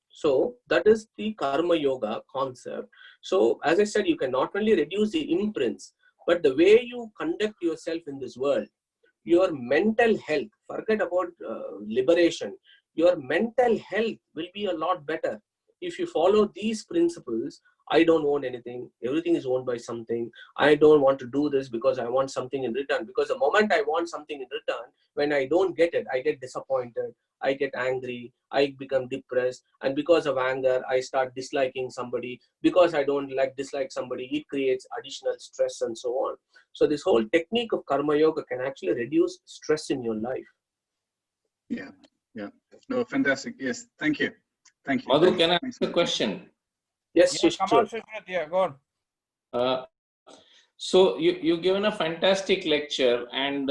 [SPEAKER 1] So that is the karma yoga concept. So as I said, you can not only reduce the imprints, but the way you conduct yourself in this world, your mental health, forget about liberation, your mental health will be a lot better if you follow these principles. I don't own anything, everything is owned by something. I don't want to do this because I want something in return, because the moment I want something in return, when I don't get it, I get disappointed, I get angry, I become depressed, and because of anger I start disliking somebody. Because I don't dislike somebody, it creates additional stress and so on. So this whole technique of karma yoga can actually reduce stress in your life.
[SPEAKER 6] Yeah. No, fantastic. Yes, thank you.
[SPEAKER 5] Madhu, can I ask a question?
[SPEAKER 1] Yes,
[SPEAKER 3] Yeah, come on,
[SPEAKER 1] sure.
[SPEAKER 3] Sushant. Yeah, go on.
[SPEAKER 5] So you've given a fantastic lecture, and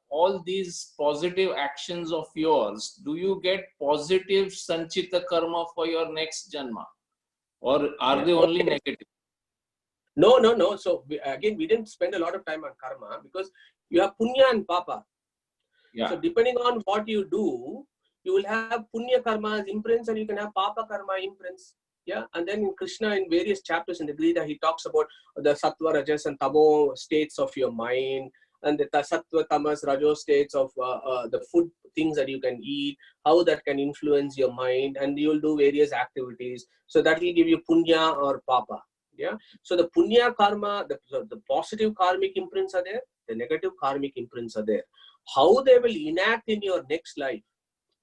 [SPEAKER 5] all these positive actions of yours, do you get positive sanchita karma for your next janma, or are they only negative?
[SPEAKER 1] No. So again, we didn't spend a lot of time on karma because you have punya and papa.
[SPEAKER 5] Yeah.
[SPEAKER 1] So depending on what you do, you will have punya karma imprints and you can have papa karma imprints. Yeah, and then in Krishna, in various chapters in the Gita, he talks about the sattva, rajas, and tamo states of your mind, and the sattva, tamas, rajo states of the food things that you can eat, how that can influence your mind, and you will do various activities. So that will give you punya or papa. Yeah. So the punya karma, the positive karmic imprints are there, the negative karmic imprints are there. How they will enact in your next life,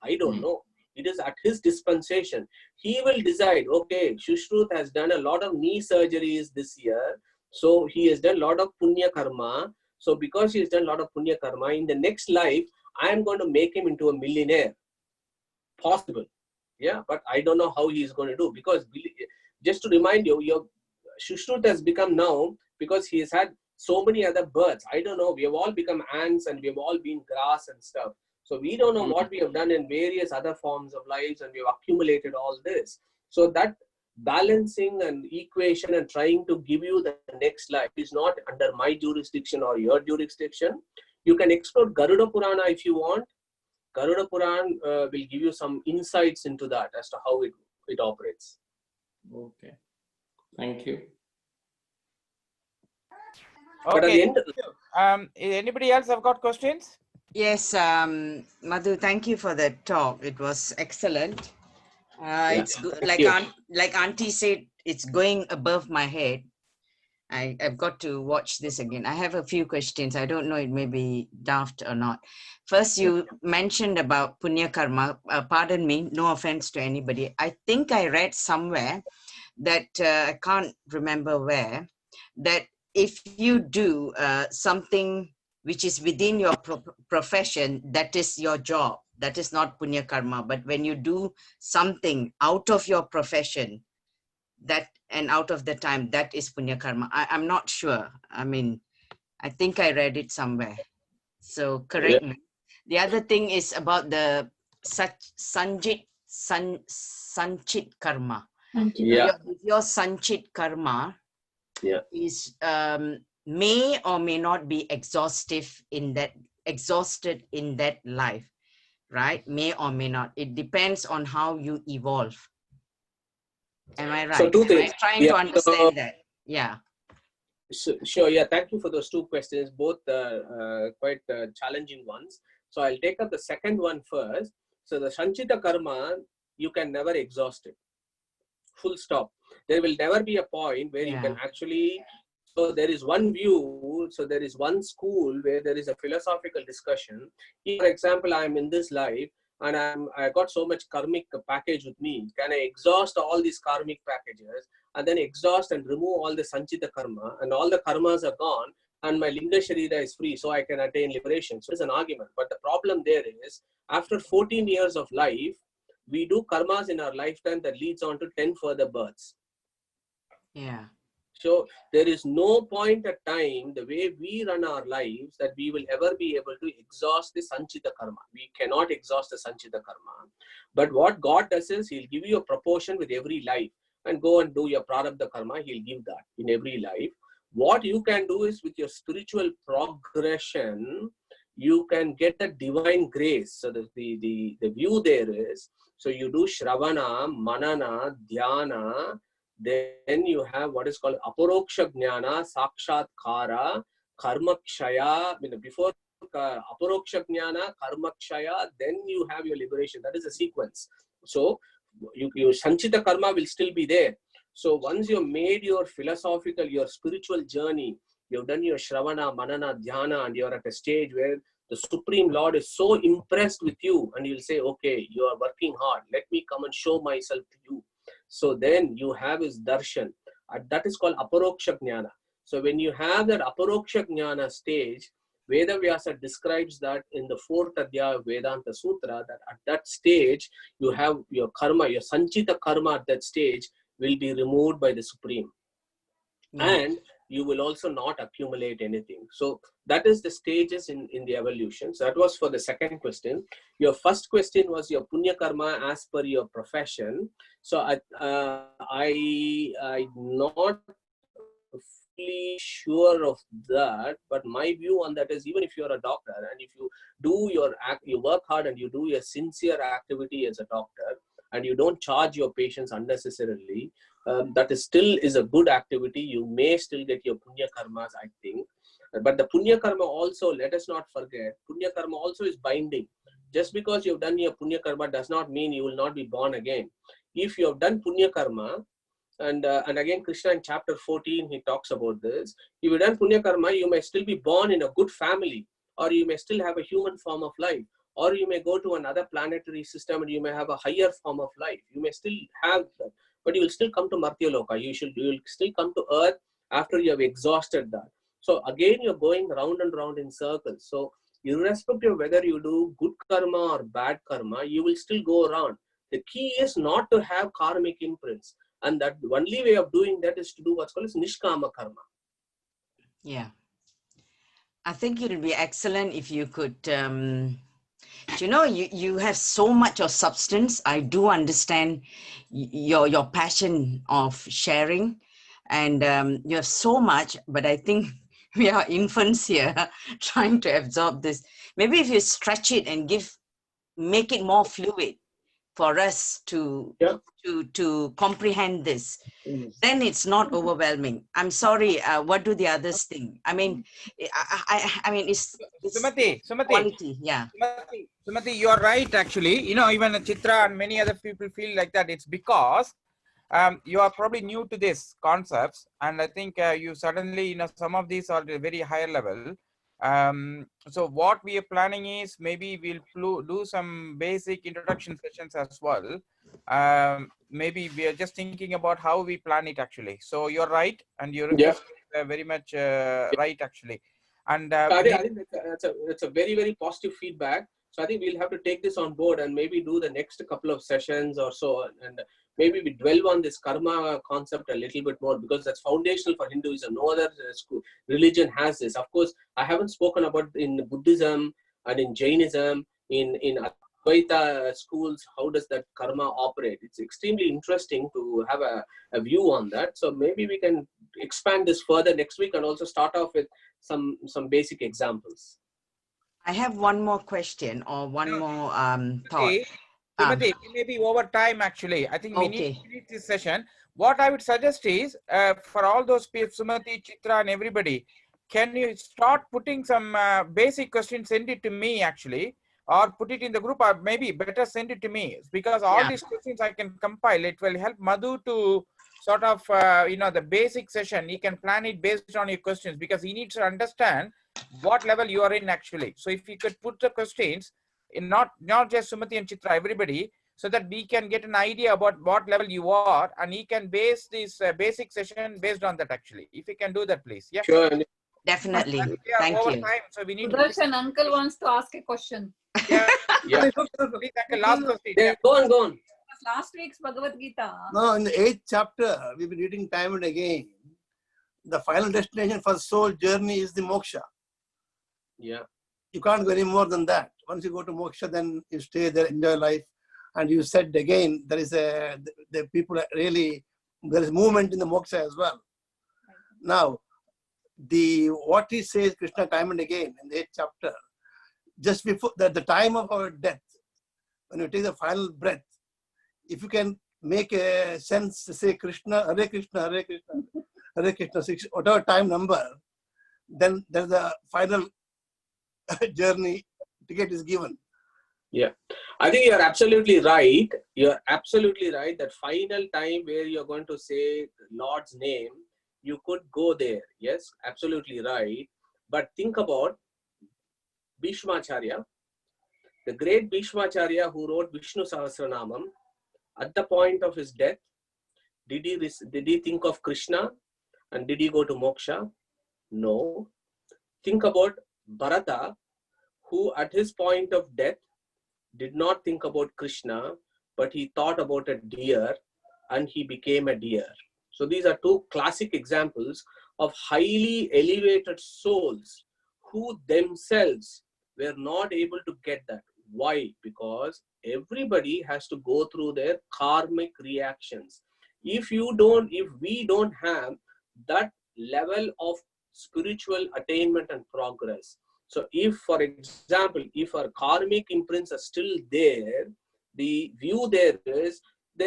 [SPEAKER 1] I don't know. It is at his dispensation. He will decide, okay, Shushrut has done a lot of knee surgeries this year. So he has done a lot of punya karma. So because he has done a lot of punya karma, in the next life, I am going to make him into a millionaire. Possible. Yeah, but I don't know how he is going to do. Because just to remind you, your Shushrut has become now, because he has had so many other births. I don't know. We have all become ants and we have all been grass and stuff. So we don't know what we have done in various other forms of lives, and we have accumulated all this. So that balancing and equation and trying to give you the next life is not under my jurisdiction or your jurisdiction. You can explore Garuda Purana if you want. Garuda Purana will give you some insights into that as to how it operates.
[SPEAKER 5] Okay. Thank you.
[SPEAKER 1] But at the end,
[SPEAKER 3] Anybody else have got questions?
[SPEAKER 4] Yes, Madhu, thank you for that talk. It was excellent. It's good. Like Auntie said, it's going above my head. I've got to watch this again. I have a few questions. I don't know, it may be daft or not. First, you mentioned about punya karma. Pardon me, no offense to anybody. I think I read somewhere that, I can't remember where, that if you do something which is within your profession, that is your job. That is not punya karma. But when you do something out of your profession, that and out of the time, that is punya karma. I'm not sure. I mean, I think I read it somewhere. So correct me. The other thing is about the sanchit karma. Your sanchit karma is may or may not be exhausted in that life, right? May or may not. It depends on how you evolve. Am I right?
[SPEAKER 1] So two things.
[SPEAKER 4] I'm trying to understand that. Yeah.
[SPEAKER 1] Sure. Yeah. Thank you for those two questions, both quite challenging ones. So I'll take up the second one first. So the Sanchita Karma, you can never exhaust it. Full stop. There will never be a point where you can actually. So there is one view. So there is one school where there is a philosophical discussion. For example, I'm in this life, and I got so much karmic package with me. Can I exhaust all these karmic packages and then exhaust and remove all the sanchita karma, and all the karmas are gone and my linga sharira is free, so I can attain liberation? So it's an argument. But the problem there is, after 14 years of life, we do karmas in our lifetime that leads on to 10 further births.
[SPEAKER 4] Yeah.
[SPEAKER 1] So there is no point at time, the way we run our lives, that we will ever be able to exhaust the sanchita karma. We cannot exhaust the sanchita karma. But what God does is he'll give you a proportion with every life, and go and do your prarabdha karma. He'll give that in every life. What you can do is with your spiritual progression, you can get a divine grace. So the view there is, so you do shravana, manana, dhyana, then you have what is called aparoksha jnana, sakshatkara, karmakshaya. Before aparoksha jnana, karmakshaya, then you have your liberation. That is a sequence. So your sanchita karma will still be there. So once you've made your philosophical, your spiritual journey, you've done your shravana, manana, dhyana, and you're at a stage where the Supreme Lord is so impressed with you, and you'll say, okay, you are working hard. Let me come and show myself to you. So then you have his darshan. That is called aparoksha jnana. So when you have that aparoksha jnana stage, Veda Vyasa describes that in the 4th adhyaya of Vedantasutra, that at that stage, you have your karma, your sanchita karma at that stage will be removed by the Supreme.
[SPEAKER 4] Yeah.
[SPEAKER 1] And you will also not accumulate anything. So that is the stages in the evolution. So that was for the second question. Your first question was your punya karma as per your profession. So I'm not fully sure of that, but my view on that is, even if you're a doctor and if you do you work hard and you do your sincere activity as a doctor, and you don't charge your patients unnecessarily, that is still is a good activity. You may still get your punya karmas, I think. But the punya karma also, let us not forget, punya karma also is binding. Just because you've done your punya karma does not mean you will not be born again. If you have done punya karma, and again Krishna in chapter 14 he talks about this, if you done punya karma, you may still be born in a good family, or you may still have a human form of life, or you may go to another planetary system and you may have a higher form of life. You may still have that, but you will still come to Martya Loka. You will still come to earth after you have exhausted that. So again, you're going round and round in circles. So irrespective of whether you do good karma or bad karma, you will still go around. The key is not to have karmic imprints. And that the only way of doing that is to do what's called as nishkama karma.
[SPEAKER 4] Yeah. I think it would be excellent if you could, you have so much of substance. I do understand your passion of sharing, and you have so much, but I think we are infants here trying to absorb this. Maybe if you stretch it and make it more fluid for us to comprehend this, then it's not overwhelming. I'm sorry. What do the others think? I mean, it's
[SPEAKER 3] Sumati,
[SPEAKER 4] quality. Yeah.
[SPEAKER 3] Sumati, you are right. Actually, even Chitra and many other people feel like that. It's because you are probably new to this concepts, and I think you suddenly, some of these are at very higher level. So what we are planning is maybe we'll do some basic introduction sessions as well. Maybe we are just thinking about how we plan it actually. So you're right, and your request is very much right actually. And
[SPEAKER 1] I think that's a very, very positive feedback. So I think we'll have to take this on board and maybe do the next couple of sessions or so, and maybe we dwell on this karma concept a little bit more, because that's foundational for Hinduism. No other religion has this. Of course, I haven't spoken about in Buddhism and in Jainism, in Advaita schools, how does that karma operate? It's extremely interesting to have a view on that. So maybe we can expand this further next week and also start off with some basic examples.
[SPEAKER 4] I have one more question or one more thought.
[SPEAKER 3] Sumati, maybe over time actually. I think we need to finish this session. What I would suggest is, for all those people, Sumati, Chitra and everybody, can you start putting some basic questions, send it to me actually, or put it in the group, or maybe better send it to me, because all these questions I can compile. It will help Madhu to sort of, the basic session. He can plan it based on your questions, because he needs to understand what level you are in actually. So if you could put the questions in, not just Sumati and Chitra, everybody, so that we can get an idea about what level you are, and he can base this basic session based on that actually. If you can do that, please. Yeah.
[SPEAKER 1] Sure.
[SPEAKER 4] Definitely.
[SPEAKER 3] We are
[SPEAKER 4] Thank
[SPEAKER 3] over
[SPEAKER 4] you.
[SPEAKER 3] time, so we need to.
[SPEAKER 2] Sudarshan, uncle wants to ask a question.
[SPEAKER 3] Yeah.
[SPEAKER 1] Yeah.
[SPEAKER 3] Please, uncle, last question.
[SPEAKER 1] Yeah, go on, go on.
[SPEAKER 2] Last week's Bhagavad Gita.
[SPEAKER 7] No, in the 8th chapter, we've been reading time and again. The final destination for soul journey is the moksha.
[SPEAKER 1] Yeah.
[SPEAKER 7] You can't go any more than that. Once you go to moksha, then you stay there, enjoy life. And you said again, there is the people are really, there is movement in the moksha as well. Now, what he says, Krishna, time and again in the 8th chapter, just before the time of our death, when you take the final breath, if you can make a sense to say Krishna, Hare Krishna, Hare Krishna, Hare Krishna, whatever time number, then there's a final journey ticket is given.
[SPEAKER 1] Yeah, I think you're absolutely right. You're absolutely right. That final time where you're going to say Lord's name, you could go there. Yes, absolutely right. But think about Bhishmacharya, the great Bhishmacharya who wrote Vishnu Sahasranamam. At the point of his death, did he think of Krishna and did he go to moksha? No. Think about Bharata, who at his point of death did not think about Krishna, but he thought about a deer and he became a deer. So these are two classic examples of highly elevated souls who themselves were not able to get that. Why? Because everybody has to go through their karmic reactions. If we don't have that level of spiritual attainment and progress, so if, for example, if our karmic imprints are still there, the view there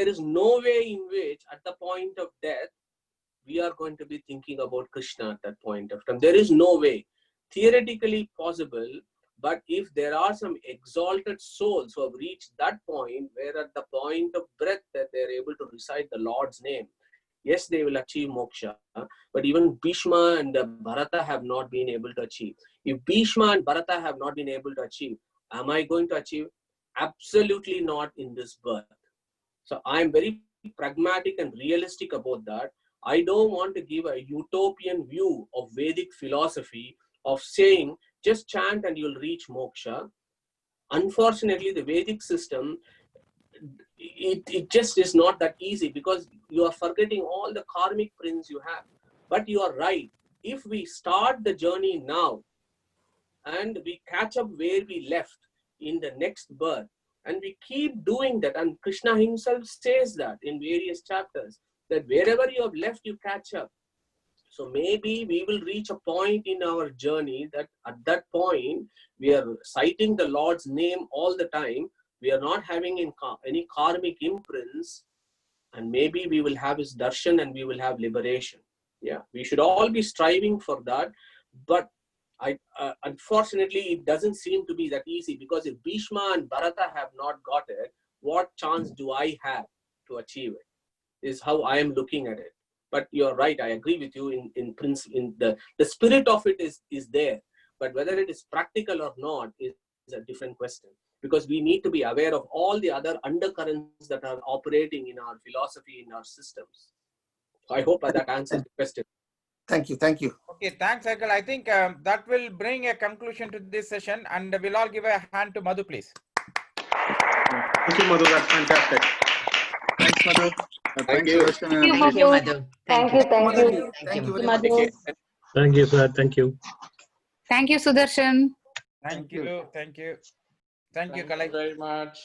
[SPEAKER 1] is no way in which at the point of death, we are going to be thinking about Krishna at that point of time. There is no way. Theoretically possible, but if there are some exalted souls who have reached that point, where at the point of breath that they are able to recite the Lord's name, yes, they will achieve moksha, but even Bhishma and Bharata have not been able to achieve. If Bhishma and Bharata have not been able to achieve, am I going to achieve? Absolutely not in this birth. So I am very pragmatic and realistic about that. I don't want to give a utopian view of Vedic philosophy of saying, just chant and you'll reach moksha. Unfortunately, the Vedic system, it just is not that easy because you are forgetting all the karmic prints you have. But you are right. If we start the journey now and we catch up where we left in the next birth, and we keep doing that, and Krishna himself says that in various chapters, that wherever you have left, you catch up. So maybe we will reach a point in our journey that at that point, we are citing the Lord's name all the time. We are not having any karmic imprints, and maybe we will have his darshan and we will have liberation. Yeah, we should all be striving for that. But unfortunately, it doesn't seem to be that easy, because if Bhishma and Bharata have not got it, what chance do I have to achieve it? Is how I am looking at it. But you're right, I agree with you in the spirit of it is there. But whether it is practical or not is a different question, because we need to be aware of all the other undercurrents that are operating in our philosophy, in our systems. So I hope that answers the question.
[SPEAKER 7] Thank you. Thank you.
[SPEAKER 3] Okay, thanks, Michael. I think that will bring a conclusion to this session, and we'll all give a hand to Madhu, please.
[SPEAKER 6] Thank you, Madhu. That's fantastic. Thanks, Madhu. Thanks,
[SPEAKER 1] you.
[SPEAKER 6] Sudarshan.
[SPEAKER 4] Thank you, Madhu.
[SPEAKER 8] Thank you.
[SPEAKER 7] Thank you very much.
[SPEAKER 8] Madhu.
[SPEAKER 9] Thank you, sir. Thank you.
[SPEAKER 2] Thank you, Sudarshan.
[SPEAKER 3] Thank you. Thank you. Thank you,
[SPEAKER 5] Thank you
[SPEAKER 3] Kalai.
[SPEAKER 5] very much.